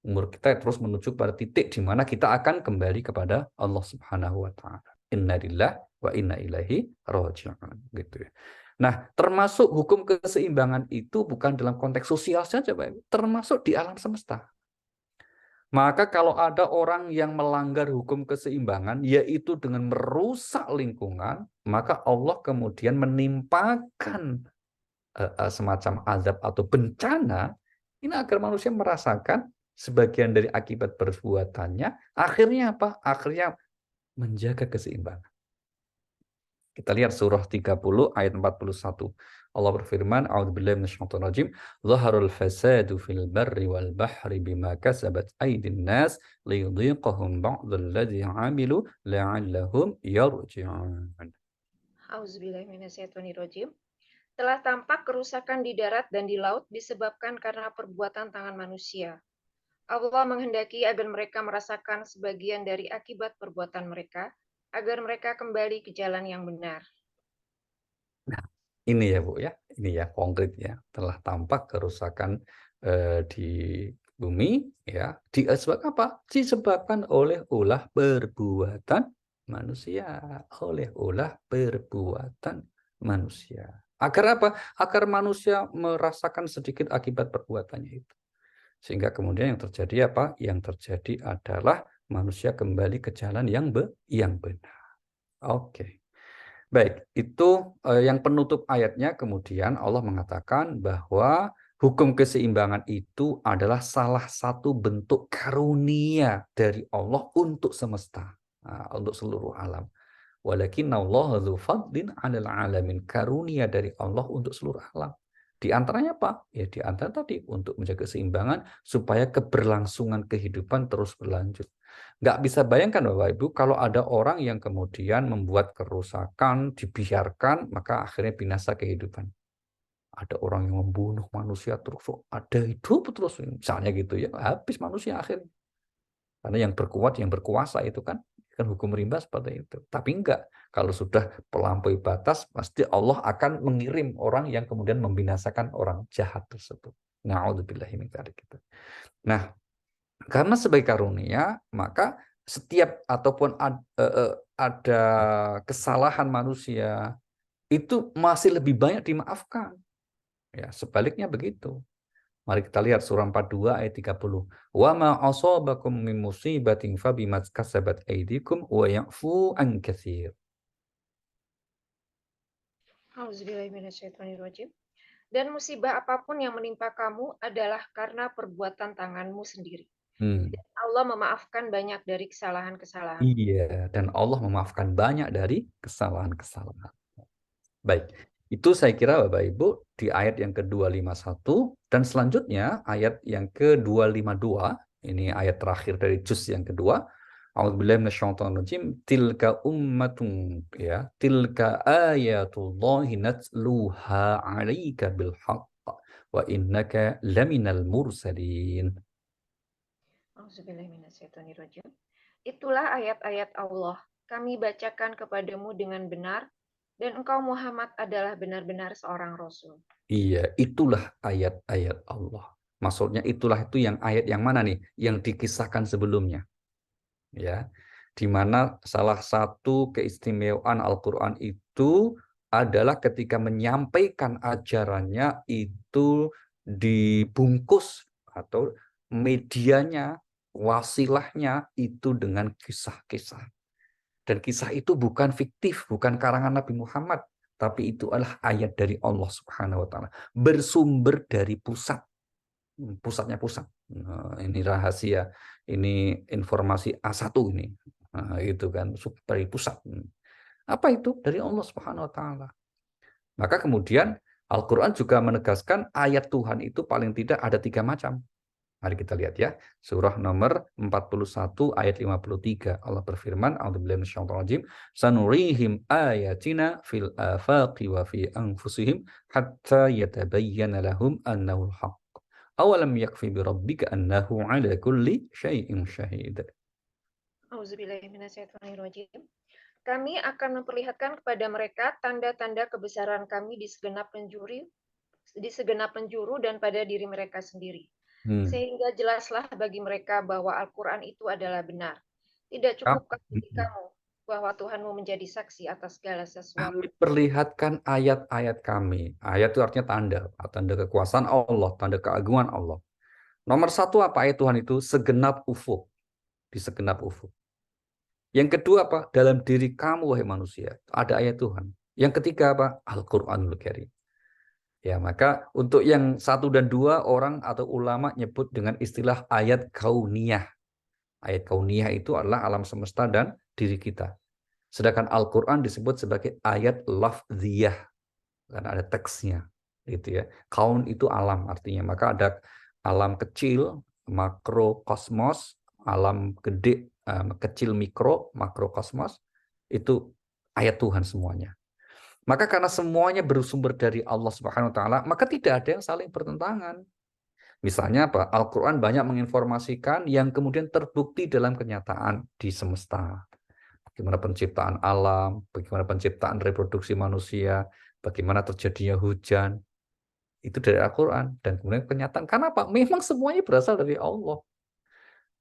Umur kita terus menuju pada titik di mana kita akan kembali kepada Allah Subhanahu wa taala. Inna lillahi wa inna ilaihi raji'un, gitu ya. Nah, termasuk hukum keseimbangan itu bukan dalam konteks sosial saja, Pak, termasuk di alam semesta. Maka kalau ada orang yang melanggar hukum keseimbangan, yaitu dengan merusak lingkungan, maka Allah kemudian menimpakan semacam azab atau bencana, ini agar manusia merasakan sebagian dari akibat perbuatannya. Akhirnya apa? Akhirnya menjaga keseimbangan. Kita lihat surah 30 ayat 41. Allah berfirman, A'udzubillahi minasyaitonir rajim, "Zaharul fasadu fil barri wal bahri bima kasabat aydin nas liyudhiqahum ba'dalladzi 'amilu la'allahum yarji'un." Auzubillahiminasyaitonirrajim. Telah tampak kerusakan di darat dan di laut disebabkan karena perbuatan tangan manusia. Allah menghendaki agar mereka merasakan sebagian dari akibat perbuatan mereka, agar mereka kembali ke jalan yang benar. Nah, ini ya Bu ya, ini ya konkret ya, telah tampak kerusakan di bumi ya, disebabkan apa? Disebabkan oleh ulah perbuatan manusia, oleh ulah perbuatan manusia. Agar apa? Agar manusia merasakan sedikit akibat perbuatannya itu. Sehingga kemudian yang terjadi apa? Yang terjadi adalah manusia kembali ke jalan yang benar. Oke. Baik, itu yang penutup ayatnya. Kemudian Allah mengatakan bahwa hukum keseimbangan itu adalah salah satu bentuk karunia dari Allah untuk semesta, untuk seluruh alam. Walakinnallaha dzu fadlin 'alal 'alamin, karunia dari Allah untuk seluruh alam. Di antaranya apa? Ya di antara tadi untuk menjaga keseimbangan supaya keberlangsungan kehidupan terus berlanjut. Nggak bisa bayangkan Bapak Ibu kalau ada orang yang kemudian membuat kerusakan, dibiarkan, maka akhirnya binasa kehidupan. Ada orang yang membunuh manusia terus ada hidup terus, misalnya gitu ya, habis manusia akhirnya. Karena yang berkuat, yang berkuasa itu kan hukum rimba seperti itu. Tapi enggak, kalau sudah melampaui batas, pasti Allah akan mengirim orang yang kemudian membinasakan orang jahat tersebut. Na'udzubillahi min dzalik gitu. Nah, karena sebagai karunia, maka setiap ataupun ada kesalahan manusia itu masih lebih banyak dimaafkan. Ya, sebaliknya begitu. Mari kita lihat surah 42 ayat 30. Wa ma asabakum min musibatin fabima kasabat aydikum wa ya'fu an katsir. Auzubillahiminasyaitonirrajim. Dan musibah apapun yang menimpa kamu adalah karena perbuatan tanganmu sendiri. Dan Allah memaafkan banyak dari kesalahan-kesalahan. Iya, dan Allah memaafkan banyak dari kesalahan-kesalahan. Baik, itu saya kira Bapak Ibu di ayat yang ke-251 dan selanjutnya ayat yang ke-252, ini ayat terakhir dari juz yang kedua. A'udzubillahi minasyaitonirrajim. Tilka ummatun, ya, tilka ayatullahi natluha 'alaika bil haqq wa innaka laminal mursalin. Auzubillahiminasyaitonirrajim. Itulah ayat-ayat Allah. Kami bacakan kepadamu dengan benar, dan engkau Muhammad adalah benar-benar seorang Rasul. Iya, itulah ayat-ayat Allah. Maksudnya itulah itu yang ayat yang mana nih? Yang dikisahkan sebelumnya. Ya, di mana salah satu keistimewaan Al-Quran itu adalah ketika menyampaikan ajarannya itu dibungkus atau medianya, wasilahnya itu dengan kisah-kisah. Dan kisah itu bukan fiktif, bukan karangan Nabi Muhammad, tapi itu adalah ayat dari Allah Subhanahu wa taala, bersumber dari pusatnya pusat. Nah, ini rahasia, ini informasi A1 ini. Nah, itu kan dari pusat. Apa itu? Dari Allah Subhanahu wa taala. Maka kemudian Al-Qur'an juga menegaskan ayat Tuhan itu paling tidak ada 3 macam. Mari kita lihat ya. Surah nomor 41 ayat 53. Allah berfirman, A'udzubillahi minasyaitonirrajim, sanurihim ayatina fil afaqi wa fi anfusihim hatta yatabayyana lahum annahu al-haq. Awalam yakfi bi rabbika annahu ala kulli syai'in syahid. Auzubillahiminasyaitonirrajim. Kami akan memperlihatkan kepada mereka tanda-tanda kebesaran kami di segenap penjuru dan pada diri mereka sendiri. Sehingga jelaslah bagi mereka bahwa Al-Quran itu adalah benar. Tidak cukupkah bagi kamu bahwa Tuhanmu menjadi saksi atas segala sesuatu? Kami perlihatkan ayat-ayat kami. Ayat itu artinya tanda. Tanda kekuasaan Allah, tanda keagungan Allah. Nomor 1 apa ayat Tuhan itu? Segenap ufuk. Di segenap ufuk. Yang kedua apa? Dalam diri kamu wahai manusia. Ada ayat Tuhan. Yang ketiga apa? Al-Quranul Karim. Ya, maka untuk yang 1 dan 2 orang atau ulama nyebut dengan istilah ayat kauniyah. Ayat kauniyah itu adalah alam semesta dan diri kita. Sedangkan Al-Quran disebut sebagai ayat lafziyah. Karena ada teksnya. Gitu ya. Kaun itu alam artinya. Maka ada alam kecil, makrokosmos, alam gede, kecil mikro, makrokosmos. Itu ayat Tuhan semuanya. Maka karena semuanya bersumber dari Allah Subhanahu wa taala, maka tidak ada yang saling bertentangan. Misalnya apa? Al-Qur'an banyak menginformasikan yang kemudian terbukti dalam kenyataan di semesta. Bagaimana penciptaan alam, bagaimana penciptaan reproduksi manusia, bagaimana terjadinya hujan. Itu dari Al-Qur'an dan kemudian kenyataan. Karena apa? Memang semuanya berasal dari Allah.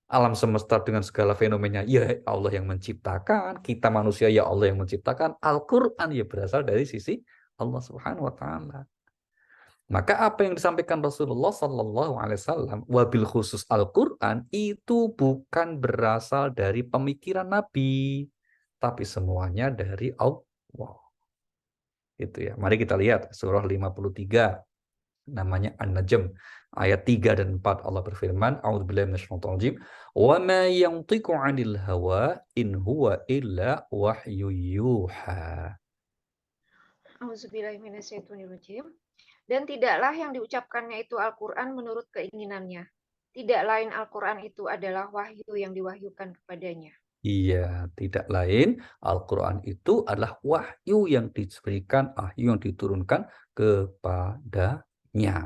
Alam semesta dengan segala fenomenanya, ya Allah yang menciptakan. Kita manusia, ya Allah yang menciptakan. Al-Quran ya berasal dari sisi Allah Subhanahu wa taala. Maka apa yang disampaikan Rasulullah Sallallahu Alaihi Wasallam, wabil khusus Al-Quran, itu bukan berasal dari pemikiran Nabi, tapi semuanya dari Allah. Itu ya. Mari kita lihat surah 53. Namanya An-Najm ayat 3 dan 4. Allah berfirman, a'udzubillahi minasyaitonir rajim, wa ma yantiqu 'anil hawa in huwa illa wahyu yuha. Auzubillahiminasyaitonirrajim. Dan tidaklah yang diucapkannya itu Al-Quran menurut keinginannya. Tidak lain Al-Quran itu adalah wahyu yang diwahyukan kepadanya. Iya, tidak lain Al-Quran itu adalah wahyu yang diberikan, wahyu yang diturunkan kepadanya.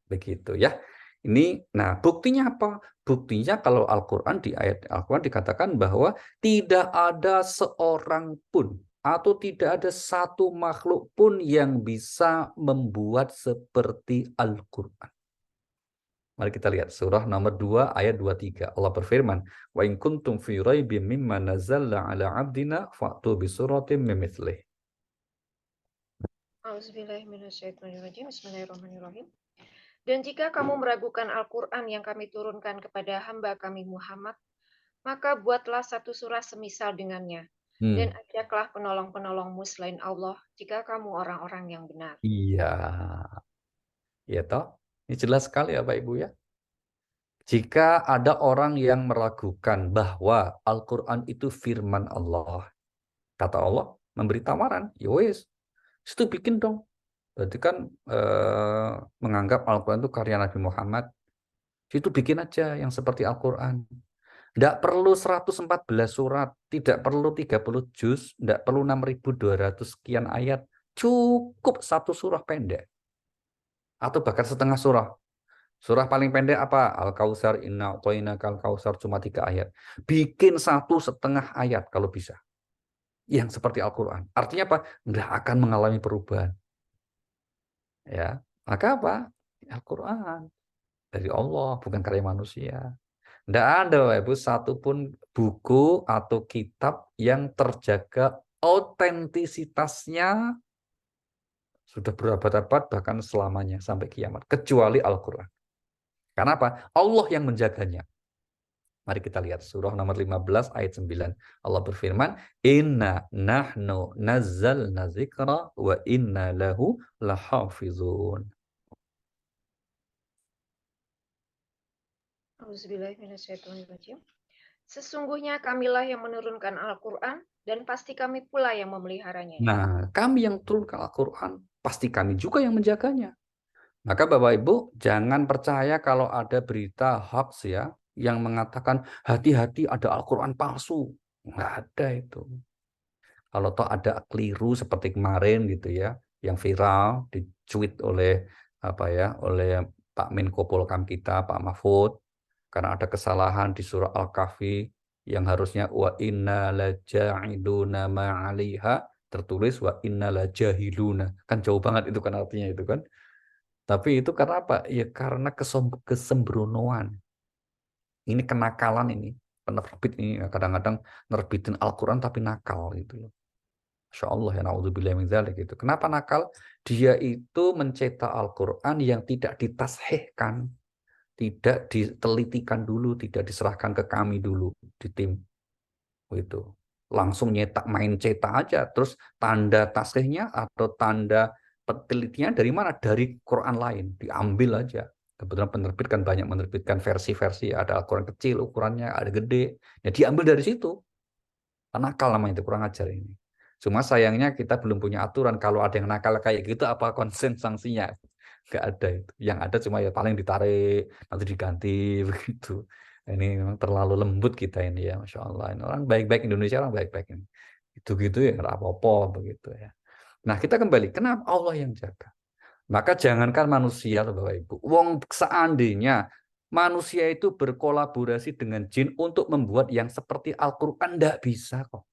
Begitu ya. Ini, nah buktinya apa? Buktinya kalau Al-Quran, di ayat Al-Quran dikatakan bahwa tidak ada seorang pun atau tidak ada satu makhluk pun yang bisa membuat seperti Al-Quran. Mari kita lihat surah nomor 2 ayat 23. Allah berfirman, "Wa in kuntum fi raibin mimma nazzalna 'ala 'abdina fa'tu bi suratin min mithlih." Auzubillahiminasyaitonirrajim. Bismillahirrahmanirrahim. Dan jika kamu meragukan Al-Quran yang kami turunkan kepada hamba kami Muhammad, maka buatlah satu surah semisal dengannya. Dan ajaklah penolong-penolongmu selain Allah jika kamu orang-orang yang benar. Iya. Ya toh? Ini jelas sekali ya Pak Ibu ya. Jika ada orang yang meragukan bahwa Al-Quran itu firman Allah, kata Allah memberi tawaran, ya wis, Situ bikin dong. Berarti kan menganggap Al-Quran itu karya Nabi Muhammad. Situ bikin aja yang seperti Al-Quran. Tidak perlu 114 surat, tidak perlu 30 juz, tidak perlu 6.200 sekian ayat. Cukup satu surah pendek. Atau bahkan setengah surah. Surah paling pendek apa? Al-Kautsar, inna a'tainakal kautsar, cuma 3 ayat. Bikin 1,5 ayat kalau bisa. Yang seperti Al-Quran. Artinya apa? Nggak akan mengalami perubahan. Ya, maka apa? Al-Quran dari Allah, bukan karya manusia. Tidak ada, Bapak Ibu, satupun buku atau kitab yang terjaga autentisitasnya sudah berabad-abad, bahkan selamanya sampai kiamat, kecuali Al-Quran. Karena apa? Allah yang menjaganya. Mari kita lihat surah nomor 15 ayat 9. Allah berfirman, "Inna nahnu nazzalna dzikra wa inna lahu lahafizun." Auzubillahiminasyaitonirrajim. Sesungguhnya kamilah yang menurunkan Al-Quran dan pasti kami pula yang memeliharanya. Nah, kami yang turunkan Al-Quran, pasti kami juga yang menjaganya. Maka Bapak Ibu, jangan percaya kalau ada berita hoax ya, yang mengatakan hati-hati ada Al-Quran palsu. Nggak ada itu. Kalau toh ada keliru seperti kemarin gitu ya, yang viral, dicuit oleh oleh Pak Menko Polhukam kita, Pak Mahfud, karena ada kesalahan di surah Al-Kahfi yang harusnya wa inna laja'iduna ma'aliha, tertulis wa inna lajahiluna. Kan jauh banget itu kan artinya itu kan. Tapi itu karena apa? Ya karena kesembronoan. Ini kenakalan ini. Penerbit ini kadang-kadang nerbitin Al-Quran tapi nakal gitu loh. Masya Allah ya, na'udzubillah min dzalik gitu. Kenapa nakal? Dia itu mencetak Al-Quran yang tidak ditashihkan, tidak ditelitikan dulu, tidak diserahkan ke kami dulu di tim. Gitu. Langsung nyetak, main cetak aja. Terus tanda tasihnya atau tanda penelitian dari mana? Dari Quran lain. Diambil aja. Kebetulan penerbit kan banyak menerbitkan versi-versi. Ada Al-Quran kecil ukurannya, ada gede. Ya diambil dari situ. Nakal namanya itu, kurang ajar ini. Cuma sayangnya kita belum punya aturan. Kalau ada yang nakal kayak gitu, apa konsen sanksinya? Nggak ada itu. Yang ada cuma ya paling ditarik, nanti diganti, begitu. Ini memang terlalu lembut kita ini ya, Masya Allah. Ini orang baik-baik, Indonesia orang baik-baik ini. Itu-gitu ya, nggak apa-apa begitu ya. Nah, kita kembali. Kenapa Allah yang jaga? Maka jangankan manusia, Bapak Ibu. Wong seandainya manusia itu berkolaborasi dengan jin untuk membuat yang seperti Al-Quran, tidak bisa kok.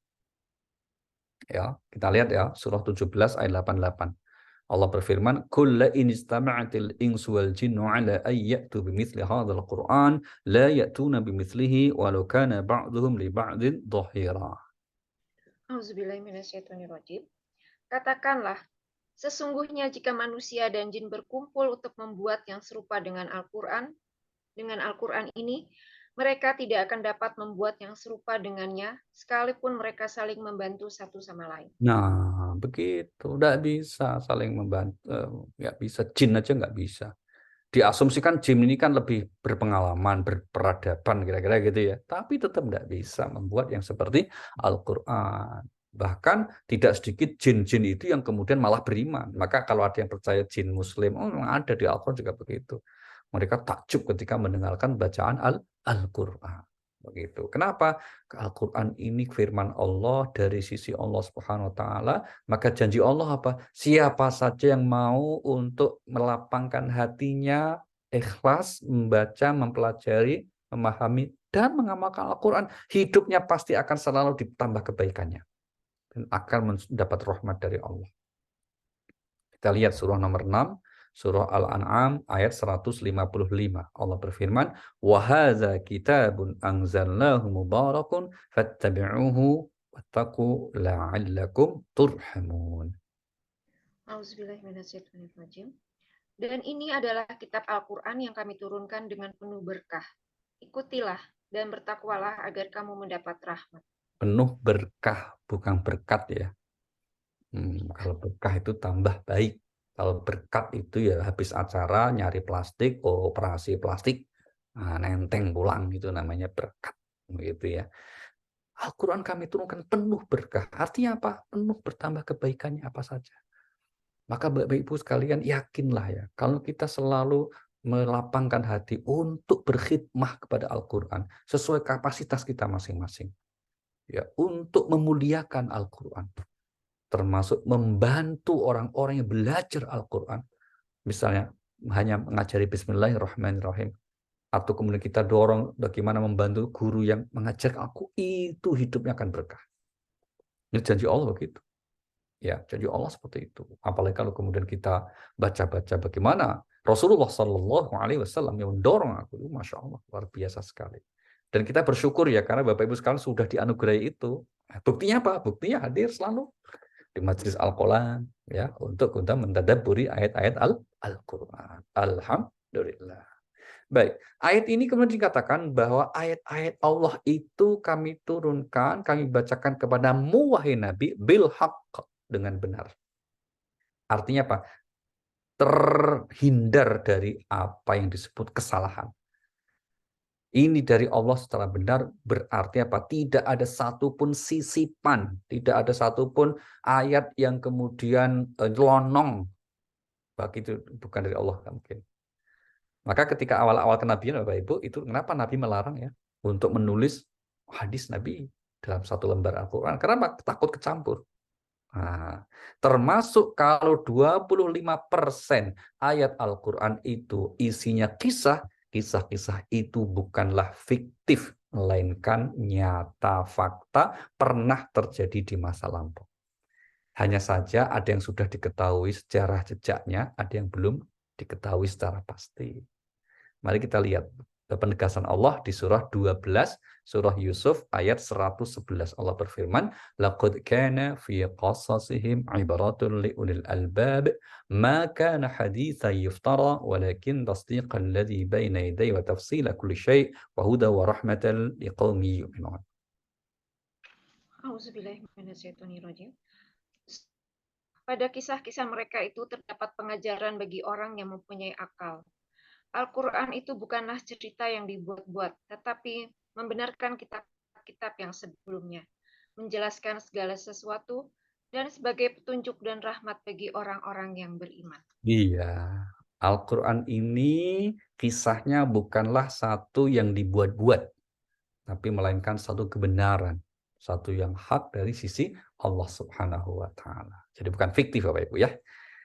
Ya, kita lihat ya, surah 17 ayat 88. Allah berfirman, "Kulla in istama'atil insu wal jinnu 'ala ay ya'tu bimithli hadzal Qur'an, la ya'tuna bimithlihi walau kana ba'dhuhum li ba'din dhahira." Auzubillahiminasyaitonirrajim. Katakanlah, sesungguhnya jika manusia dan jin berkumpul untuk membuat yang serupa dengan Al-Quran ini, mereka tidak akan dapat membuat yang serupa dengannya, sekalipun mereka saling membantu satu sama lain. Nah, begitu. Nggak bisa saling membantu. Nggak bisa. Jin aja nggak bisa. Diasumsikan jin ini kan lebih berpengalaman, berperadaban, kira-kira gitu ya. Tapi tetap nggak bisa membuat yang seperti Al-Quran. Bahkan tidak sedikit jin-jin itu yang kemudian malah beriman. Maka kalau ada yang percaya jin Muslim, oh memang ada di Al-Quran juga begitu. Mereka takjub ketika mendengarkan bacaan Al-Quran. Begitu. Kenapa? Al-Quran ini firman Allah dari sisi Allah Subhanahu wa taala, maka janji Allah apa? Siapa saja yang mau untuk melapangkan hatinya, ikhlas membaca, mempelajari, memahami dan mengamalkan Al-Quran, hidupnya pasti akan selalu ditambah kebaikannya dan akan mendapat rahmat dari Allah. Kita lihat surah nomor 6, surah Al-An'am ayat 155. Allah berfirman, "Wa hadza kitabun anzalnahu mubarakun fattabi'uhu wattaqu la'allakum turhamun." Auzubillahiminasyaitonirrajim. Dan ini adalah kitab Al-Quran yang kami turunkan dengan penuh berkah. Ikutilah dan bertakwalah agar kamu mendapat rahmat. Penuh berkah, bukan berkat ya. Kalau berkah itu tambah baik. Kalau berkat itu ya habis acara nyari plastik, operasi plastik, nenteng pulang, itu namanya berkat, gitu ya. Al-Quran kami turunkan penuh berkah. Artinya apa? Penuh bertambah kebaikannya apa saja. Maka Bapak Ibu sekalian yakinlah ya, kalau kita selalu melapangkan hati untuk berkhidmah kepada Al-Quran sesuai kapasitas kita masing-masing, ya, untuk memuliakan Al-Quran, termasuk membantu orang-orang yang belajar Al-Quran, misalnya hanya mengajari Bismillahirrahmanirrahim, atau kemudian kita dorong bagaimana membantu guru yang mengajar aku, itu hidupnya akan berkah. Ini janji Allah begitu. Ya, janji Allah seperti itu. Apalagi kalau kemudian kita baca-baca bagaimana Rasulullah Shallallahu Alaihi Wasallam yang mendorong aku, masya Allah, luar biasa sekali. Dan kita bersyukur ya, karena Bapak Ibu sekalian sudah dianugerahi itu. Buktinya apa? Buktinya hadir selalu di majelis Al-Quran, ya, untuk kita mentadabburi ayat-ayat Al-Quran. Alhamdulillah. Baik, ayat ini kemudian dikatakan bahwa ayat-ayat Allah itu kami turunkan, kami bacakan kepadamu wahai Nabi bil haqq, dengan benar. Artinya apa? Terhindar dari apa yang disebut kesalahan. Ini dari Allah secara benar, berarti apa? Tidak ada satupun sisipan, tidak ada satupun ayat yang kemudian lonong. Bagi itu bukan dari Allah, kan mungkin. Maka ketika awal-awal kenabian Bapak Ibu, itu kenapa Nabi melarang ya untuk menulis hadis Nabi dalam satu lembar Al-Quran? Karena takut kecampur. Nah, termasuk kalau 25% ayat Al-Quran itu isinya kisah-kisah itu bukanlah fiktif, melainkan nyata, fakta, pernah terjadi di masa lampau. Hanya saja ada yang sudah diketahui sejarah jejaknya, ada yang belum diketahui secara pasti. Mari kita lihat penegasan Allah di surah 12, surah Yusuf ayat 111. Allah berfirman, laqad kana fi qasasihim ibaratun liulil albab ma kana haditsan yuftara walakin tasdiqal ladzi baina yadayhi wa tafsila kulli syai' wa huda wa rahmatan liqaumin yu'minun. Auzubillahiminasyaitonirrajim. Pada kisah-kisah mereka itu terdapat pengajaran bagi orang yang mempunyai akal. Al-Quran itu bukanlah cerita yang dibuat-buat, tetapi membenarkan kitab-kitab yang sebelumnya, menjelaskan segala sesuatu, dan sebagai petunjuk dan rahmat bagi orang-orang yang beriman. Iya, Al-Quran ini kisahnya bukanlah satu yang dibuat-buat, tapi melainkan satu kebenaran, satu yang hak dari sisi Allah Subhanahu wa Ta'ala. Jadi bukan fiktif, Bapak Ibu ya.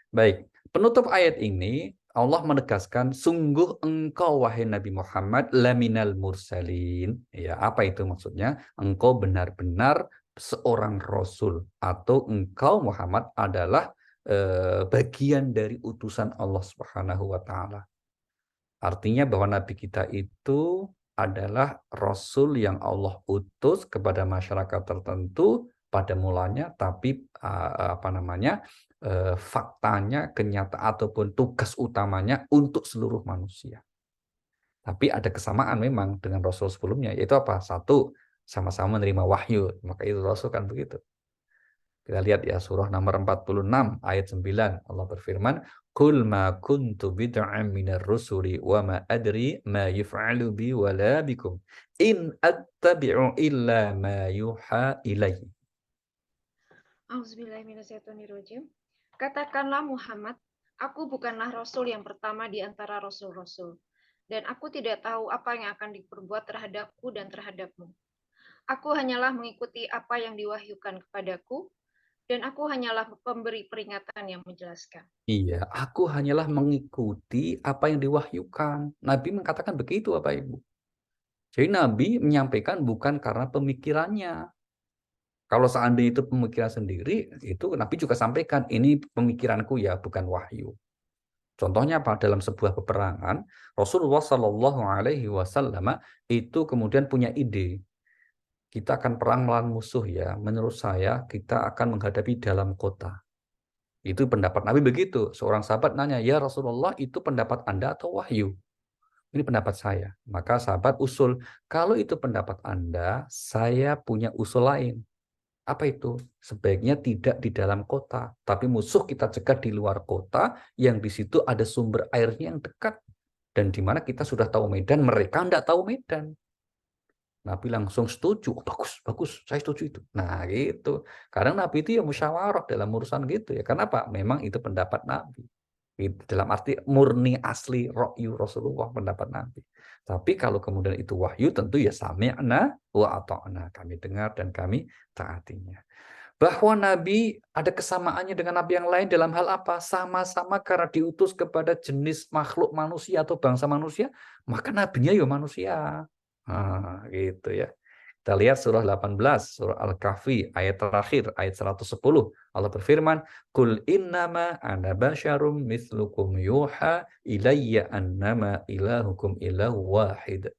Baik, penutup ayat ini Allah menegaskan, sungguh engkau wahai Nabi Muhammad laminal mursalin. Ya, apa itu maksudnya? Engkau benar-benar seorang rasul, atau engkau Muhammad adalah bagian dari utusan Allah Subhanahu wa Ta'ala. Artinya bahwa Nabi kita itu adalah Rasul yang Allah utus kepada masyarakat tertentu pada mulanya, tapi faktanya, kenyataan ataupun tugas utamanya untuk seluruh manusia. Tapi ada kesamaan memang dengan Rasul sebelumnya, yaitu apa? Satu, sama-sama menerima wahyu. Maka itu Rasul kan begitu. Kita lihat ya surah nomor 46 ayat 9. Allah berfirman, "Qul ma kuntu bid'an minar rusuli wa ma adri ma yuf'alu bi wala bikum in attabi'u illa ma yuha ilayhi." Auzubillahiminasyaitonirrajim. Katakanlah Muhammad, aku bukanlah Rasul yang pertama di antara Rasul-Rasul, dan aku tidak tahu apa yang akan diperbuat terhadapku dan terhadapmu. Aku hanyalah mengikuti apa yang diwahyukan kepadaku, dan aku hanyalah pemberi peringatan yang menjelaskan. Iya, aku hanyalah mengikuti apa yang diwahyukan. Nabi mengatakan begitu, Bapak Ibu. Jadi Nabi menyampaikan bukan karena pemikirannya. Kalau seandainya itu pemikiran sendiri, itu Nabi juga sampaikan, ini pemikiranku ya, bukan wahyu. Contohnya apa? Dalam sebuah peperangan, Rasulullah Shallallahu Alaihi Wasallam itu kemudian punya ide. Kita akan perang melawan musuh ya. Menurut saya kita akan menghadapi dalam kota. Itu pendapat Nabi begitu. Seorang sahabat nanya, ya Rasulullah, itu pendapat Anda atau wahyu? Ini pendapat saya. Maka sahabat usul, kalau itu pendapat Anda, saya punya usul lain. Apa itu? Sebaiknya tidak di dalam kota, tapi musuh kita cegat di luar kota, yang di situ ada sumber airnya yang dekat. Dan di mana kita sudah tahu medan, mereka tidak tahu medan. Nabi langsung setuju, oh, bagus, bagus, saya setuju itu. Nah gitu. Kadang Nabi itu ya musyawarah dalam urusan gitu ya. Kenapa? Memang itu pendapat Nabi. Gitu. Dalam arti murni asli ra'yu Rasulullah, pendapat Nabi. Tapi kalau kemudian itu wahyu, tentu ya sami'na wa ata'na. Kami dengar dan kami taatinya. Bahwa Nabi ada kesamaannya dengan Nabi yang lain dalam hal apa? Sama-sama karena diutus kepada jenis makhluk manusia atau bangsa manusia, maka nabinya ya manusia. Nah, gitu ya. Kita lihat surah 18, surah Al-Kahfi, ayat terakhir, ayat 110. Allah berfirman, "Qul innama ana basyarum mithlukum yuha ilayya annama ilahukum ilahu wahid."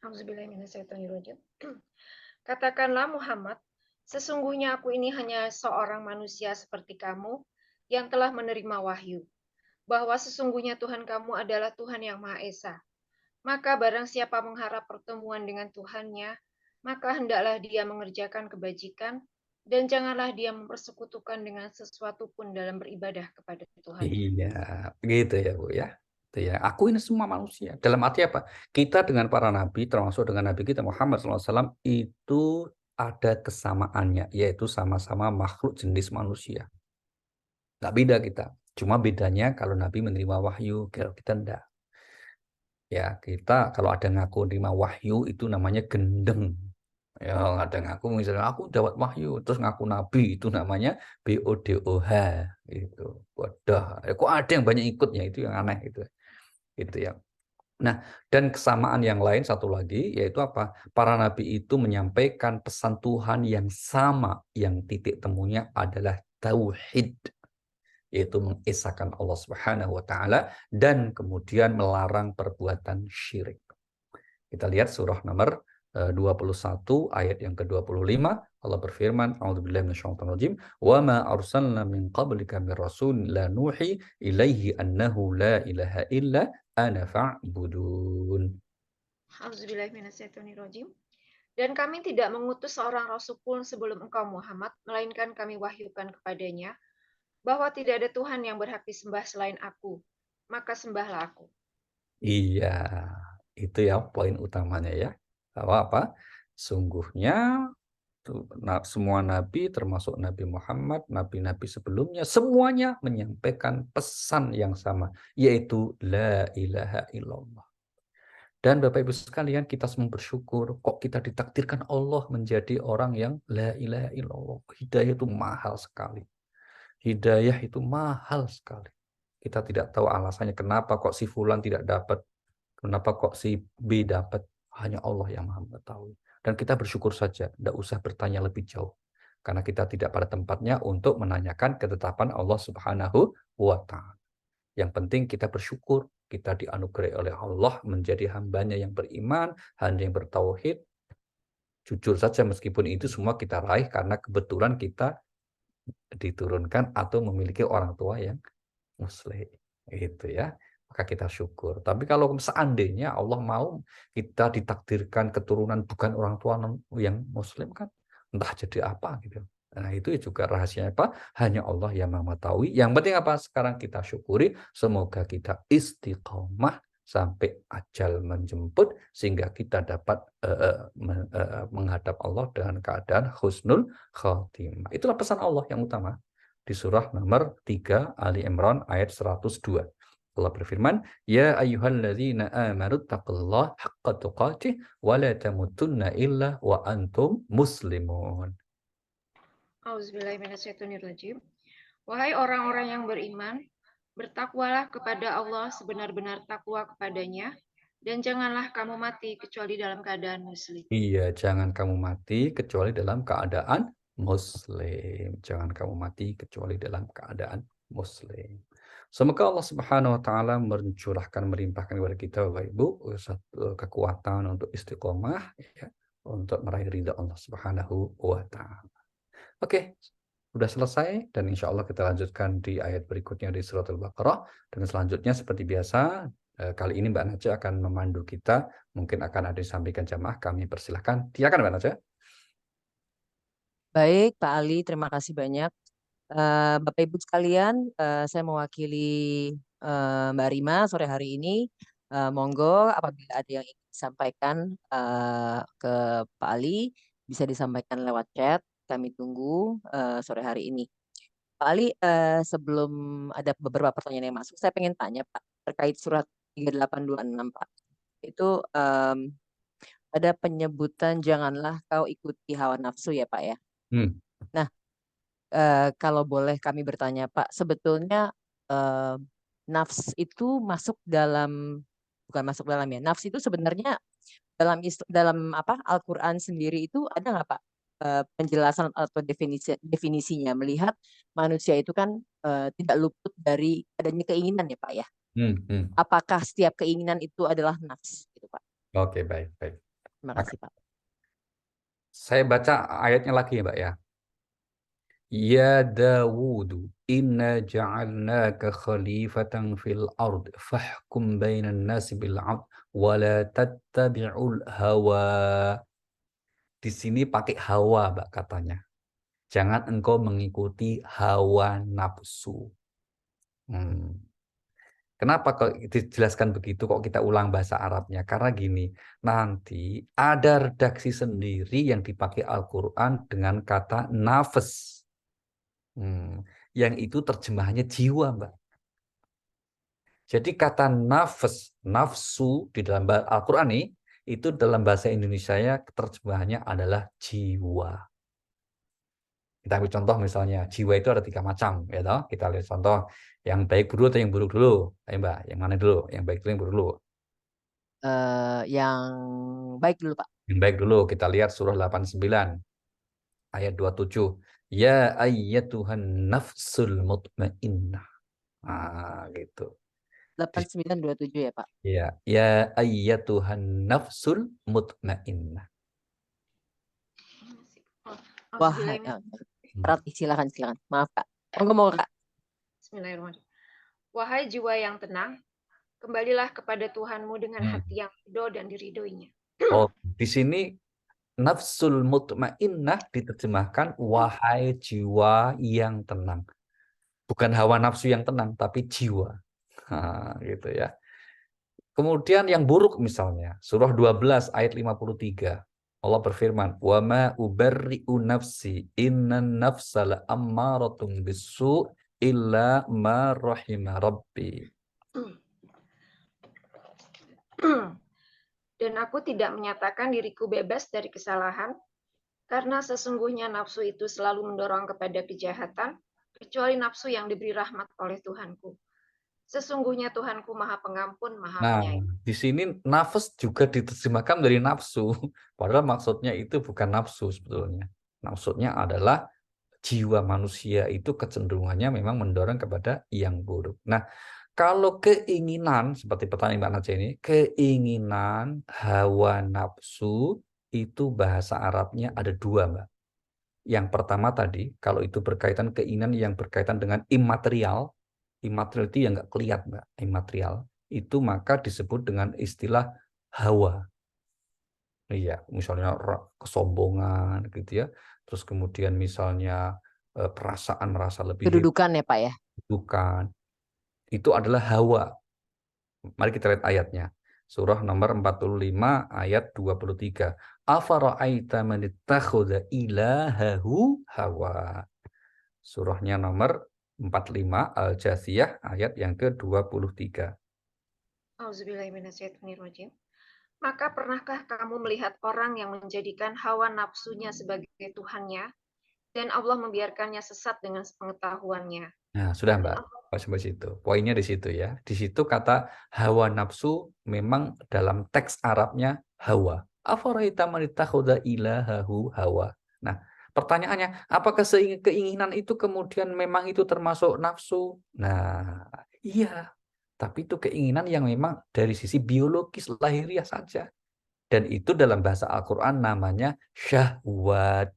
Auzubillahiminasyaitonirrajim. Katakanlah Muhammad, sesungguhnya aku ini hanya seorang manusia seperti kamu yang telah menerima wahyu, bahwa sesungguhnya Tuhan kamu adalah Tuhan yang Maha Esa. Maka barang siapa mengharap pertemuan dengan Tuhannya, maka hendaklah dia mengerjakan kebajikan, dan janganlah dia mempersekutukan dengan sesuatu pun dalam beribadah kepada Tuhannya. Iya, begitu ya Bu ya. Itu ya. Aku ini semua manusia. Dalam arti apa? Kita dengan para nabi, termasuk dengan Nabi kita Muhammad SAW, itu ada kesamaannya, yaitu sama-sama makhluk jenis manusia. Nggak beda kita. Cuma bedanya kalau Nabi menerima wahyu, kalau kita enggak. Ya, kita kalau ada ngaku menerima wahyu itu namanya gendeng. Ya, ada ngaku misalnya aku dapat wahyu, terus ngaku Nabi, itu namanya BODOH. Gitu. Wadah. Kok ada yang banyak ikutnya, itu yang aneh itu. Itu ya. Nah, dan kesamaan yang lain satu lagi yaitu apa? Para nabi itu menyampaikan pesan Tuhan yang sama, yang titik temunya adalah tauhid, yaitu mengesahkan Allah Subhanahu wa taala dan kemudian melarang perbuatan syirik. Kita lihat surah nomor 21 ayat yang ke-25. Allah berfirman, A'udzubillahi minasyaitonirrajim, "Wa ma arsalna min qablika min rasul la nuhi ilaihi annahu la ilaha illa ana fa'budun." Auzubillahiminasyaitonirrajim. Dan kami tidak mengutus seorang rasul pun sebelum engkau Muhammad, melainkan kami wahyukan kepadanya bahwa tidak ada Tuhan yang berhak disembah selain aku, maka sembahlah aku. Iya, itu ya poin utamanya ya. Bahwa apa? Sungguhnya semua nabi termasuk Nabi Muhammad, nabi-nabi sebelumnya semuanya menyampaikan pesan yang sama, yaitu la ilaha illallah. Dan Bapak Ibu sekalian, kita semua bersyukur kok kita ditakdirkan Allah menjadi orang yang la ilaha illallah. Hidayah itu mahal sekali. Hidayah itu mahal sekali. Kita tidak tahu alasannya kenapa kok si fulan tidak dapat, kenapa kok si B dapat. Hanya Allah yang Maha mengetahui. Dan kita bersyukur saja, tidak usah bertanya lebih jauh. Karena kita tidak pada tempatnya untuk menanyakan ketetapan Allah Subhanahu wa Ta'ala. Yang penting kita bersyukur, kita dianugerahi oleh Allah menjadi hambanya yang beriman, hamba yang bertauhid. Jujur saja meskipun itu semua kita raih karena kebetulan kita diturunkan atau memiliki orang tua yang muslim. Itu ya. Maka kita syukur. Tapi kalau seandainya Allah mau kita ditakdirkan keturunan bukan orang tua yang muslim kan, entah jadi apa gitu. Nah itu juga rahasianya apa? Hanya Allah yang mengetahui. Yang penting apa? Sekarang kita syukuri. Semoga kita istiqomah sampai ajal menjemput. Sehingga kita dapat menghadap Allah dengan keadaan husnul khotimah. Itulah pesan Allah yang utama. Di surah nomor 3 Ali Imran ayat 102. Allah berfirman, "Ya ayyuhalladzina amanu taqullaha haqqa tuqatih wa la tamutunna illa wa antum muslimun." Auzubillahiminasyaitonirrajim. Wahai orang-orang yang beriman, bertakwalah kepada Allah sebenar-benar takwa kepadanya, dan janganlah kamu mati kecuali dalam keadaan muslim. Iya, jangan kamu mati kecuali dalam keadaan muslim. Jangan kamu mati kecuali dalam keadaan muslim. Semoga Allah Subhanahu wa taala mencurahkan, melimpahkan kepada kita Bapak Ibu satu kekuatan untuk istiqomah ya, untuk meraih ridha Allah Subhanahu wa taala. Oke, sudah selesai dan insya Allah kita lanjutkan di ayat berikutnya di surat Al-Baqarah. Dan selanjutnya seperti biasa, kali ini Mbak Najwa akan memandu kita. Mungkin akan ada disampaikan jamaah, kami persilahkan. Silakan Mbak Najwa. Baik, Pak Ali, terima kasih banyak. Bapak Ibu sekalian, saya mewakili Mbak Rima sore hari ini Monggo apabila ada yang ingin disampaikan ke Pak Ali, bisa disampaikan lewat chat. Kami tunggu sore hari ini. Pak Ali, sebelum ada beberapa pertanyaan yang masuk, saya pengen tanya Pak terkait surat 3826 Pak. Itu ada penyebutan janganlah kau ikuti hawa nafsu ya Pak ya. Hmm. Nah, kalau boleh kami bertanya Pak, sebetulnya nafs itu bukan masuk dalam ya. Nafs itu sebenarnya dalam apa Al-Qur'an sendiri itu ada nggak Pak penjelasan atau definisinya, melihat manusia itu kan tidak luput dari adanya keinginan ya Pak ya. Apakah setiap keinginan itu adalah nafs gitu Pak? Oke, baik. Terima Maka kasih Pak. saya baca ayatnya lagi ya, Mbak ya. Ya Dawud, inna ja'alnaka khalifatan fil ard, fahkum bainan nasi bil 'adl wa la tattabi'ul hawa. Di sini pakai hawa, Mbak, katanya. Jangan engkau mengikuti hawa nafsu. Kenapa kok dijelaskan begitu, kok kita ulang bahasa Arabnya? Karena gini, nanti ada redaksi sendiri yang dipakai Al-Quran dengan kata nafas. Yang itu terjemahannya jiwa, Mbak. Jadi kata nafas, nafsu di dalam Al-Quran ini, itu dalam bahasa Indonesia terjemahannya adalah jiwa. Kita ambil contoh misalnya, jiwa itu ada 3 macam, ya toh? Kita lihat contoh yang baik dulu atau yang buruk dulu. Ayo Mbak, yang mana dulu? Yang baik dulu, yang buruk dulu? Yang baik dulu Pak. Yang baik dulu, kita lihat surah 89 ayat 27. Ya ayyatuhan nafsul mutmainnah. Nah, gitu. 8927 ya Pak. Ya, ya ayyatuhan nafsul mutmainnah. Wah, silakan. Maaf Kak. Mau Kak. Bismillahirrahmanirrahim. Wahai jiwa yang tenang, kembalilah kepada Tuhanmu dengan hati yang ridho dan diridhoinya. Oh, di sini nafsul mutmainnah diterjemahkan wahai jiwa yang tenang. Bukan hawa nafsu yang tenang, tapi jiwa. Nah, gitu ya. Kemudian yang buruk misalnya, surah 12 ayat 53. Allah berfirman, "Wa ma ubarri'u nafsi, innan nafsa la'ammaratun bisu' illa ma rahima rabbi." Dan aku tidak menyatakan diriku bebas dari kesalahan, karena sesungguhnya nafsu itu selalu mendorong kepada kejahatan, kecuali nafsu yang diberi rahmat oleh Tuhanku. Sesungguhnya Tuhanku Maha Pengampun, Maha Penyayang. Di sini nafas juga diterjemahkan dari nafsu. Padahal maksudnya itu bukan nafsu sebetulnya. Maksudnya adalah jiwa manusia itu kecenderungannya memang mendorong kepada yang buruk. Nah, kalau keinginan, seperti pertanyaan Mbak Naja ini, keinginan, hawa nafsu, itu bahasa Arabnya ada 2, Mbak. Yang pertama tadi, kalau itu berkaitan keinginan yang berkaitan dengan imaterial itu yang nggak kelihatan, Mbak, imaterial, itu maka disebut dengan istilah hawa. Iya, misalnya kesombongan gitu ya. Terus kemudian misalnya perasaan merasa lebih kedudukan ya Pak ya. Kedudukan. Itu adalah hawa. Mari kita lihat ayatnya. Surah nomor 45 ayat 23. Afara'aita man ittakhadha ilahahu hawa. Surahnya nomor 45 Al-Jathiyah ayat yang ke-23. Auzubillahiminasyaitonirrajim. Maka pernahkah kamu melihat orang yang menjadikan hawa nafsunya sebagai Tuhannya, dan Allah membiarkannya sesat dengan pengetahuannya? Nah, sudah Mbak. Sampai situ. Poinnya di situ ya. Di situ kata hawa nafsu memang dalam teks Arabnya hawa. Afaraita man ittakhadha ilahahu hawa. Nah, pertanyaannya, apakah keinginan itu kemudian memang itu termasuk nafsu? Nah, iya. Tapi itu keinginan yang memang dari sisi biologis lahiriah saja. Dan itu dalam bahasa Al-Quran namanya syahwat.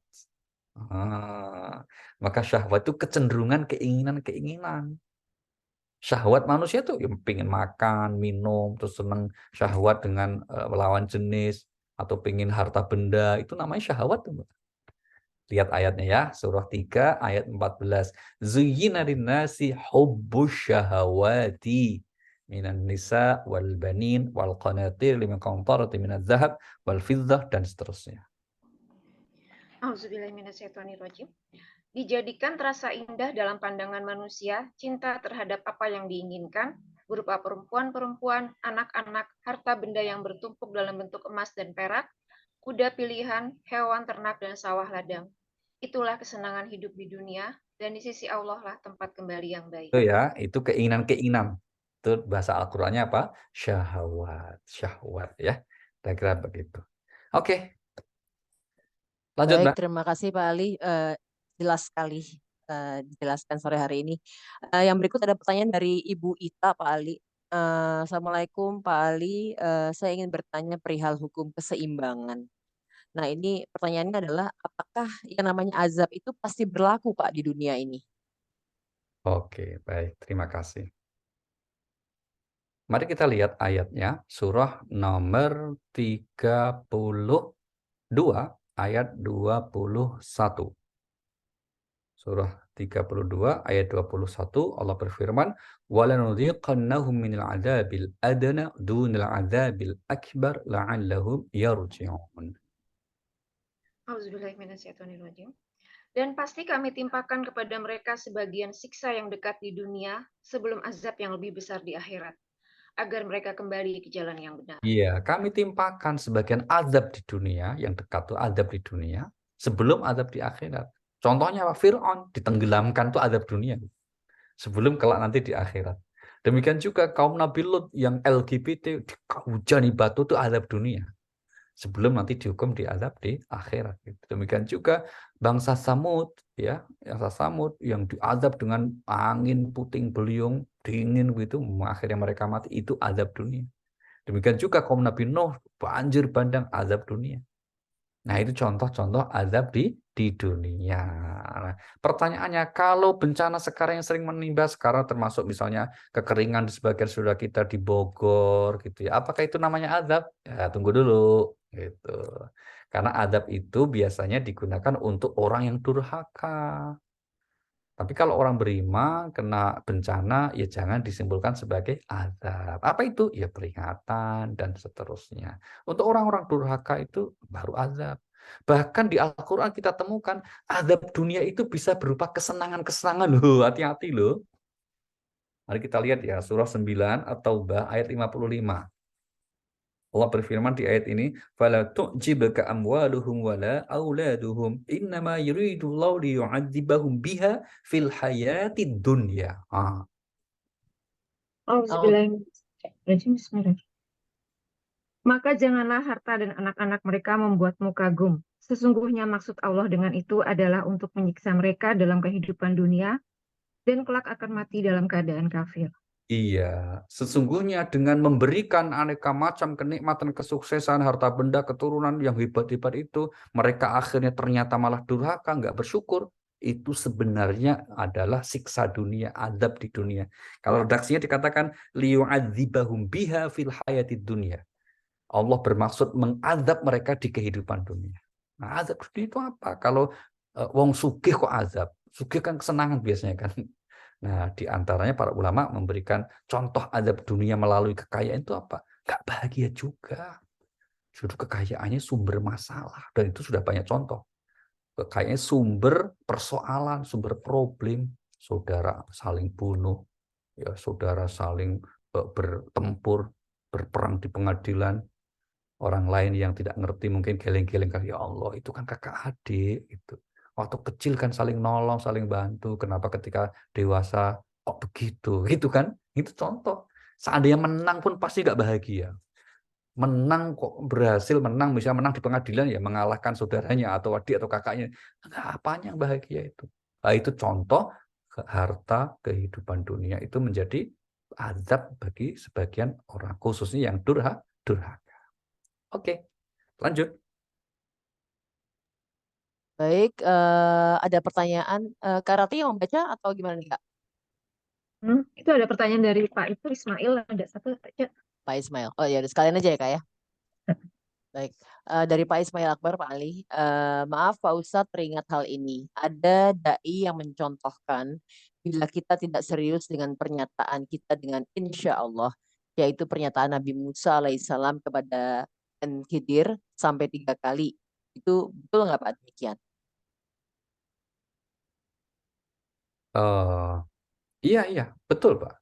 Maka syahwat itu kecenderungan keinginan-keinginan. Syahwat manusia tuh ya pengen makan, minum, terus seneng syahwat dengan lawan jenis, atau pengen harta benda, itu namanya syahwat. Lihat ayatnya ya, surah 3 ayat 14. Zuyyina linnasi hubbus syahawati minan nisa wal banin wal qanatir lil muqantarati minadz zahab wal fiddah dan seterusnya. Auzubillahiminasyaitonirrajim. Dijadikan terasa indah dalam pandangan manusia cinta terhadap apa yang diinginkan, berupa perempuan-perempuan, anak-anak, harta benda yang bertumpuk dalam bentuk emas dan perak, kuda pilihan, hewan ternak, dan sawah ladang. Itulah kesenangan hidup di dunia, dan di sisi Allah lah tempat kembali yang baik. Itu ya, itu keinginan-keinginan. Itu bahasa Al-Qur'annya apa? Syahwat, syahwat ya. Kira-kira begitu. Oke, lanjut, Baik, Mbak. terima kasih Pak Ali. Jelas sekali dijelaskan sore hari ini. Yang berikut ada pertanyaan dari Ibu Ita, Pak Ali. Assalamualaikum Pak Ali. Saya ingin bertanya perihal hukum keseimbangan. Nah, ini pertanyaannya adalah apakah yang namanya azab itu pasti berlaku Pak di dunia ini? Oke, baik. Terima kasih. Mari kita lihat ayatnya, surah nomor 32 ayat 21. Surah 32 ayat 21 Allah berfirman, "Walanudhiqannahum minal 'adzabil adna dunal 'adzabil akbar la'allahum yarji'un." Auzubillahiminasyaitonirrajim. Dan pasti kami timpakan kepada mereka sebagian siksa yang dekat di dunia sebelum azab yang lebih besar di akhirat, agar mereka kembali ke jalan yang benar. Iya, kami timpakan sebagian azab di dunia, yang dekat tuh azab di dunia, sebelum azab di akhirat. Contohnya Fir'aun ditenggelamkan tuh azab dunia. Sebelum kelak nanti di akhirat. Demikian juga kaum Nabi Lut yang LGBT dihujani batu itu azab dunia. Sebelum nanti dihukum di azab di akhirat. Demikian juga bangsa Samud ya, bangsa Samud yang diazab dengan angin puting beliung dingin gitu, akhirnya mereka mati, itu azab dunia. Demikian juga kaum Nabi Nuh, banjir bandang, azab dunia. Nah, itu contoh-contoh azab di dunia. Nah, pertanyaannya, kalau bencana sekarang yang sering menimpa sekarang termasuk misalnya kekeringan di sebagian saudara kita di Bogor gitu ya. Apakah itu namanya azab? Ya, tunggu dulu gitu. Karena azab itu biasanya digunakan untuk orang yang durhaka. Tapi kalau orang beriman kena bencana, ya jangan disimpulkan sebagai azab. Apa itu? Ya peringatan dan seterusnya. Untuk orang-orang durhaka itu baru azab. Bahkan di Al-Quran kita temukan azab dunia itu bisa berupa kesenangan-kesenangan loh. Hati-hati loh. Mari kita lihat ya, surah 9 At-Taubah ayat 55. Allah berfirman di ayat ini, "Fala tu'jibka amwaluhum wala auladuhum, innama yuridullahu liyu'adzibahum biha fil hayatid dunya." Auzubillahiminasyaitonirrajim. Bismillahirrahmanirrahim. Maka janganlah harta dan anak-anak mereka membuatmu kagum. Sesungguhnya maksud Allah dengan itu adalah untuk menyiksa mereka dalam kehidupan dunia dan kelak akan mati dalam keadaan kafir. Iya, sesungguhnya dengan memberikan aneka macam kenikmatan, kesuksesan, harta benda, keturunan yang hebat-hebat itu, mereka akhirnya ternyata malah durhaka, nggak bersyukur. Itu sebenarnya adalah siksa dunia, azab di dunia. Kalau redaksinya dikatakan liyu'adzibahum biha fil hayatid dunia. Allah bermaksud mengazab mereka di kehidupan dunia. Nah, azab dunia itu apa? Kalau wong sugih kok azab? Sugih kan kesenangan biasanya kan. Nah, di antaranya para ulama memberikan contoh azab dunia melalui kekayaan itu apa? Gak bahagia juga. Justru kekayaannya sumber masalah. Dan itu sudah banyak contoh. Kekayaannya sumber persoalan, sumber problem. Saudara saling bunuh, ya saudara saling bertempur, berperang di pengadilan. Orang lain yang tidak ngerti mungkin geleng-geleng, ya Allah, itu kan kakak adik. Gitu. Waktu kecil kan saling nolong, saling bantu. Kenapa ketika dewasa kok begitu? Gitu kan? Itu contoh. Seandainya menang pun pasti nggak bahagia. Menang kok berhasil menang, misalnya menang di pengadilan ya mengalahkan saudaranya atau adik atau kakaknya. Enggak, apanya yang bahagia itu? Nah, itu contoh harta kehidupan dunia itu menjadi azab bagi sebagian orang, khususnya yang durhaka. Oke, lanjut. Baik, ada pertanyaan. Kak Rati yang membaca atau gimana nih Kak? Itu ada pertanyaan dari Pak itu Ismail, ada satu aja. Pak Ismail. Oh ya, sekalian aja ya Kak ya. Baik, dari Pak Ismail Akbar, Pak Ali. Maaf Pak Ustadz teringat hal ini. Ada dai yang mencontohkan bila kita tidak serius dengan pernyataan kita dengan insya Allah, yaitu pernyataan Nabi Musa alaihissalam kepada Khidir sampai 3 kali. Itu betul nggak Pak demikian? Iya, iya, betul, Pak.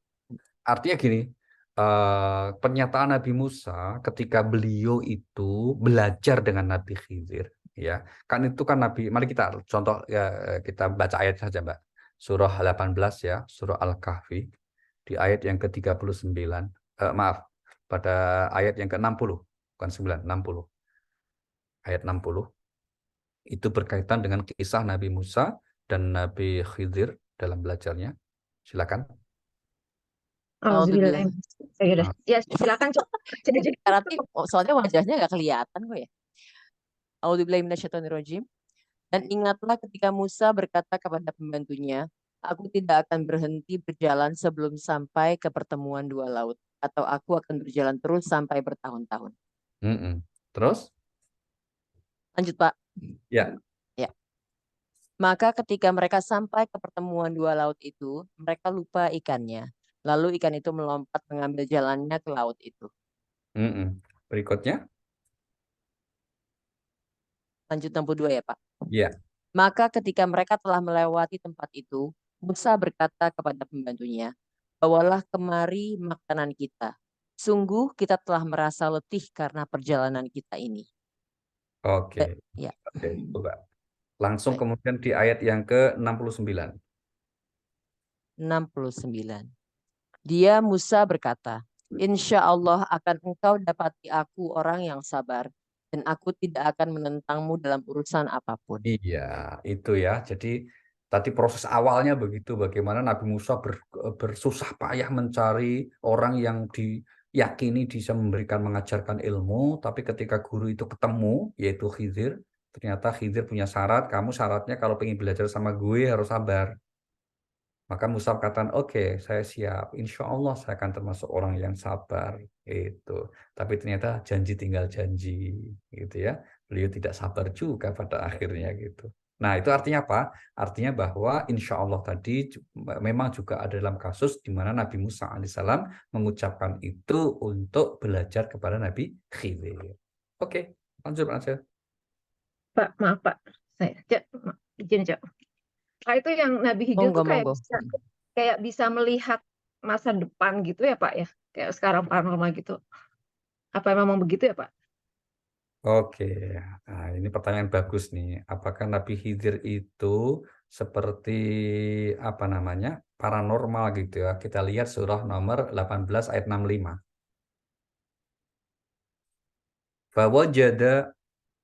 Artinya gini, pernyataan Nabi Musa ketika beliau itu belajar dengan Nabi Khidir, ya, kan itu kan Nabi. Mari kita contoh ya, kita baca ayat saja, Mbak. Surah 18 ya, surah Al-Kahfi di ayat yang ke-39. Maaf, pada ayat yang ke-60, bukan 9, 60. Ayat 60 itu berkaitan dengan kisah Nabi Musa dan Nabi Khidir dalam belajarnya. Silakan. Alhamdulillah. Ya udah. Ya, silakan Cok. Jadi Nanti soalnya wajahnya nggak kelihatan kok ya. A'udzubillahiminasyaitonirrajim. Dan ingatlah ketika Musa berkata kepada pembantunya, aku tidak akan berhenti berjalan sebelum sampai ke pertemuan dua laut, atau aku akan berjalan terus sampai bertahun-tahun. Terus? Lanjut Pak. Ya. Ya. Maka ketika mereka sampai ke pertemuan dua laut itu, mereka lupa ikannya. Lalu ikan itu melompat mengambil jalannya ke laut itu. Berikutnya. Lanjut 62 ya Pak. Ya. Maka ketika mereka telah melewati tempat itu, Musa berkata kepada pembantunya, bawalah kemari makanan kita. Sungguh kita telah merasa letih karena perjalanan kita ini. Oke. Ya. Oke, coba. Langsung Baik. kemudian di ayat yang ke-69. 69. Dia Musa berkata, insya Allah akan engkau dapati aku orang yang sabar, dan aku tidak akan menentangmu dalam urusan apapun. Iya, itu ya. Jadi tadi proses awalnya begitu, bagaimana Nabi Musa bersusah payah mencari orang yang diyakini bisa mengajarkan ilmu, tapi ketika guru itu ketemu, yaitu Khidir, ternyata Khidir punya syarat, kamu syaratnya kalau pengen belajar sama gue harus sabar. Maka Musa katakan, oke, saya siap. Insya Allah saya akan termasuk orang yang sabar. Itu. Tapi ternyata janji tinggal janji, gitu ya. Beliau tidak sabar juga pada akhirnya gitu. Nah, itu artinya apa? Artinya bahwa insya Allah tadi memang juga ada dalam kasus di mana Nabi Musa alaihissalam mengucapkan itu untuk belajar kepada Nabi Khidir. Oke, lanjut aja. Pak, maaf Pak. Saya izin Cok. Nah, itu yang Nabi Khidir tuh kayak bisa melihat masa depan gitu ya Pak ya, kayak sekarang paranormal gitu. Apa memang begitu ya Pak? Oke, nah ini pertanyaan bagus nih. Apakah Nabi Khidir itu seperti apa namanya paranormal gitu ya? Kita lihat surah nomor 18 ayat 65. Fawajada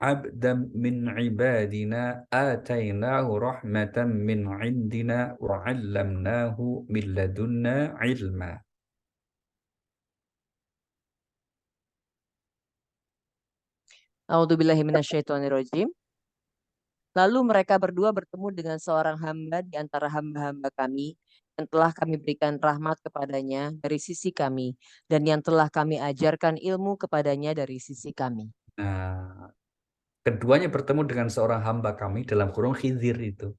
abdan min ibadina atainahu rahmatan min indina wa 'allamnahu min ladunna ilma. A'udzubillahiminasyaitonirrajim. Lalu mereka berdua bertemu dengan seorang hamba di antara hamba-hamba kami yang telah kami berikan rahmat kepadanya dari sisi kami dan yang telah kami ajarkan ilmu kepadanya dari sisi kami. Nah, keduanya bertemu dengan seorang hamba kami dalam kurung Khidir itu.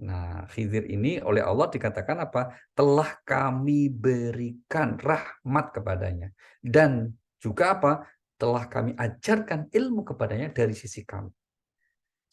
Nah, Khidir ini oleh Allah dikatakan apa? Telah kami berikan rahmat kepadanya. Dan juga apa? Telah kami ajarkan ilmu kepadanya dari sisi kami.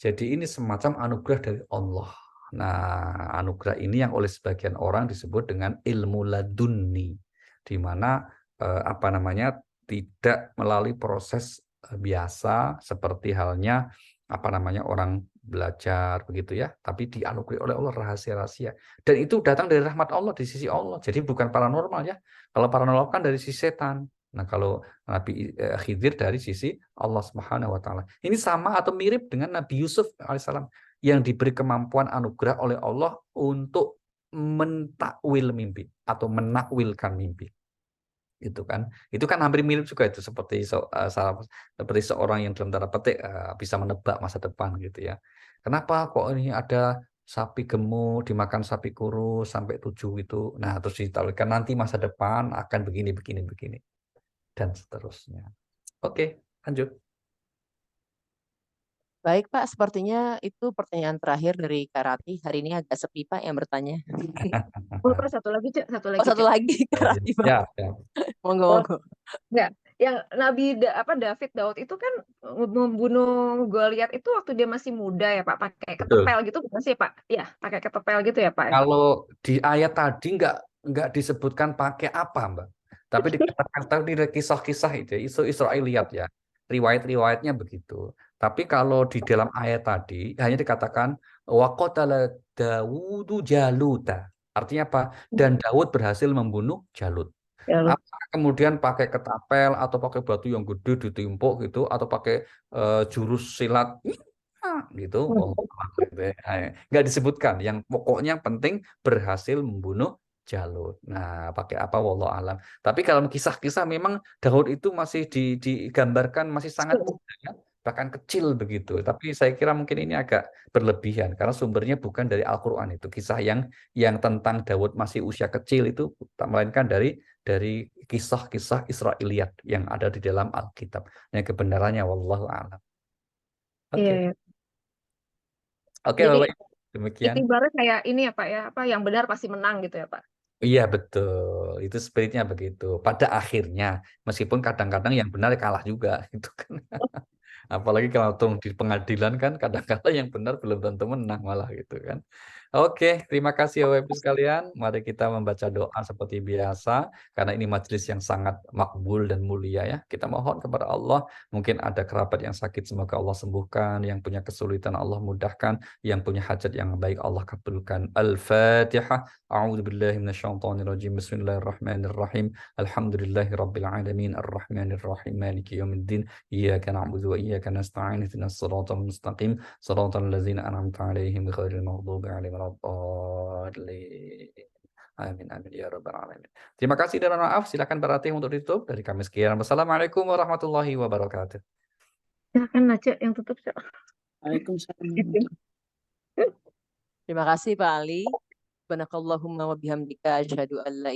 Jadi ini semacam anugerah dari Allah. Nah, anugerah ini yang oleh sebagian orang disebut dengan ilmu ladunni. Di mana apa namanya tidak melalui proses biasa seperti halnya apa namanya orang belajar begitu ya, tapi dianugerahi oleh Allah rahasia-rahasia. Dan itu datang dari rahmat Allah di sisi Allah. Jadi bukan paranormal ya. Kalau paranormal kan dari sisi setan. Nah, kalau Nabi Khidir dari sisi Allah Subhanahu wa taala. Ini sama atau mirip dengan Nabi Yusuf alaihissalam yang diberi kemampuan anugerah oleh Allah untuk mentakwil mimpi atau menakwilkan mimpi. Itu kan hampir mirip juga itu seperti seperti seorang yang dalam tanda petik bisa menebak masa depan gitu ya. Kenapa kok ini ada sapi gemuk dimakan sapi kurus sampai 7 gitu. Nah, terus ditawarkan nanti masa depan akan begini dan seterusnya. Oke, lanjut. Baik Pak, sepertinya itu pertanyaan terakhir dari Kak Rati. Hari ini agak sepi Pak yang bertanya. Oh, Pak, satu lagi, Cak. Satu Oh lagi, satu Cak. lagi Kak Rati Pak. Ya, ya. Monggo Oh, monggo. enggak. Yang David Daud itu kan membunuh Goliat itu waktu dia masih muda ya, Pak. Pakai Betul. ketepel gitu bukan sih, Pak? Iya, pakai ketepel gitu ya, Pak ya. Kalau di ayat tadi nggak disebutkan pakai apa, Mbak. Tapi dikatakan tadi ada kisah-kisah itu, isu Israiliyat ya. Riwayat-riwayatnya begitu. Tapi kalau di dalam ayat tadi hanya dikatakan wa qatala Dawudu Jaluta. Artinya apa? Dan Daud berhasil membunuh Jalut. Ya, lu. Apakah kemudian pakai ketapel atau pakai batu yang gede ditimpuk gitu atau pakai jurus silat gitu, wallahu a'lam gitu ya. Nggak disebutkan. Yang pokoknya yang penting berhasil membunuh Jalut. Nah, pakai apa wallahu alam. Tapi kalau kisah-kisah memang Daud itu masih digambarkan masih sangat muda ya, bahkan kecil begitu. Tapi saya kira mungkin ini agak berlebihan karena sumbernya bukan dari Al-Qur'an itu. Kisah yang tentang Daud masih usia kecil itu melainkan dari kisah-kisah Israiliyat yang ada di dalam Alkitab. Yang kebenarannya wallahu alam. Iya, Oke. iya. Oke, Jadi Bapak Ibu, demikian. ibarat kayak ini ya, Pak ya. Apa yang benar pasti menang gitu ya, Pak. Iya, betul. Itu spiritnya begitu. Pada akhirnya, meskipun kadang-kadang yang benar kalah juga gitu kan. Apalagi kalau di pengadilan kan kadang-kadang yang benar belum tentu menang malah gitu kan. Oke, terima kasih Bapak Ibu sekalian. Mari kita membaca doa seperti biasa karena ini majelis yang sangat makbul dan mulia ya. Kita mohon kepada Allah, mungkin ada kerabat yang sakit semoga Allah sembuhkan, yang punya kesulitan Allah mudahkan, yang punya hajat yang baik Allah kabulkan. Al-Fatihah. A'udzu billahi minasyaitonir rajim. Bismillahirrahmanirrahim. Alhamdulillahirabbil alamin arrahmanir rahim maliki yaumiddin. Iyyaka na'budu wa iyyaka nasta'in ihdinas siratal mustaqim siratal ladzina an'amta 'alaihim ghairil maghdubi 'alaihim waladdallin. Amin amin ya rabbal alamin. Terima kasih dan mohon maaf. Silakan berarti untuk ditutup dari kami sekian. Wassalamualaikum warahmatullahi wabarakatuh. Silakan Cak yang tutup, Cak. Waalaikumsalam. Terima kasih Pak Ali. Subhanakallahumma wa bihamdika asyhadu an la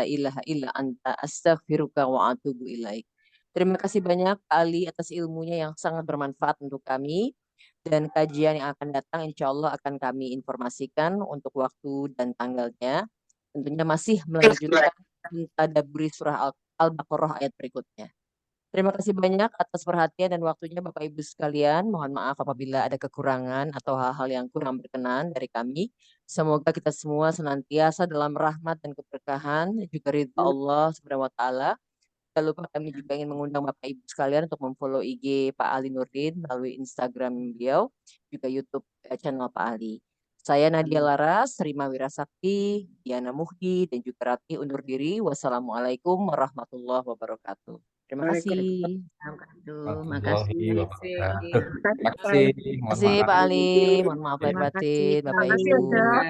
ilaha illa anta astaghfiruka wa atubu ilaik. Terima kasih banyak Pak Ali atas ilmunya yang sangat bermanfaat untuk kami. Dan kajian yang akan datang insya Allah akan kami informasikan untuk waktu dan tanggalnya. Tentunya masih melanjutkan mentadabburi surah Al-Baqarah ayat berikutnya. Terima kasih banyak atas perhatian dan waktunya Bapak Ibu sekalian. Mohon maaf apabila ada kekurangan atau hal-hal yang kurang berkenan dari kami. Semoga kita semua senantiasa dalam rahmat dan keberkahan juga ridha Allah Subhanahu wa taala. Jangan lupa kami juga ingin mengundang Bapak Ibu sekalian untuk memfollow IG Pak Ali Nurdin melalui Instagram beliau, juga YouTube channel Pak Ali. Saya Nadia Laras, Rima Wirasakti, Diana Muhdi, dan juga Rati undur diri. Wassalamualaikum warahmatullahi wabarakatuh. Terima kasih. Warahmatullahi wabarakatuh. Terima Terima kasih. Terima Mohon kasih maaf. Pak Ali. Mohon maaf lahir kasih. batin, Bapak Terima kasih, Ibu. Cak.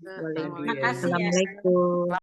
Boleh Terima kasih ya. Assalamualaikum.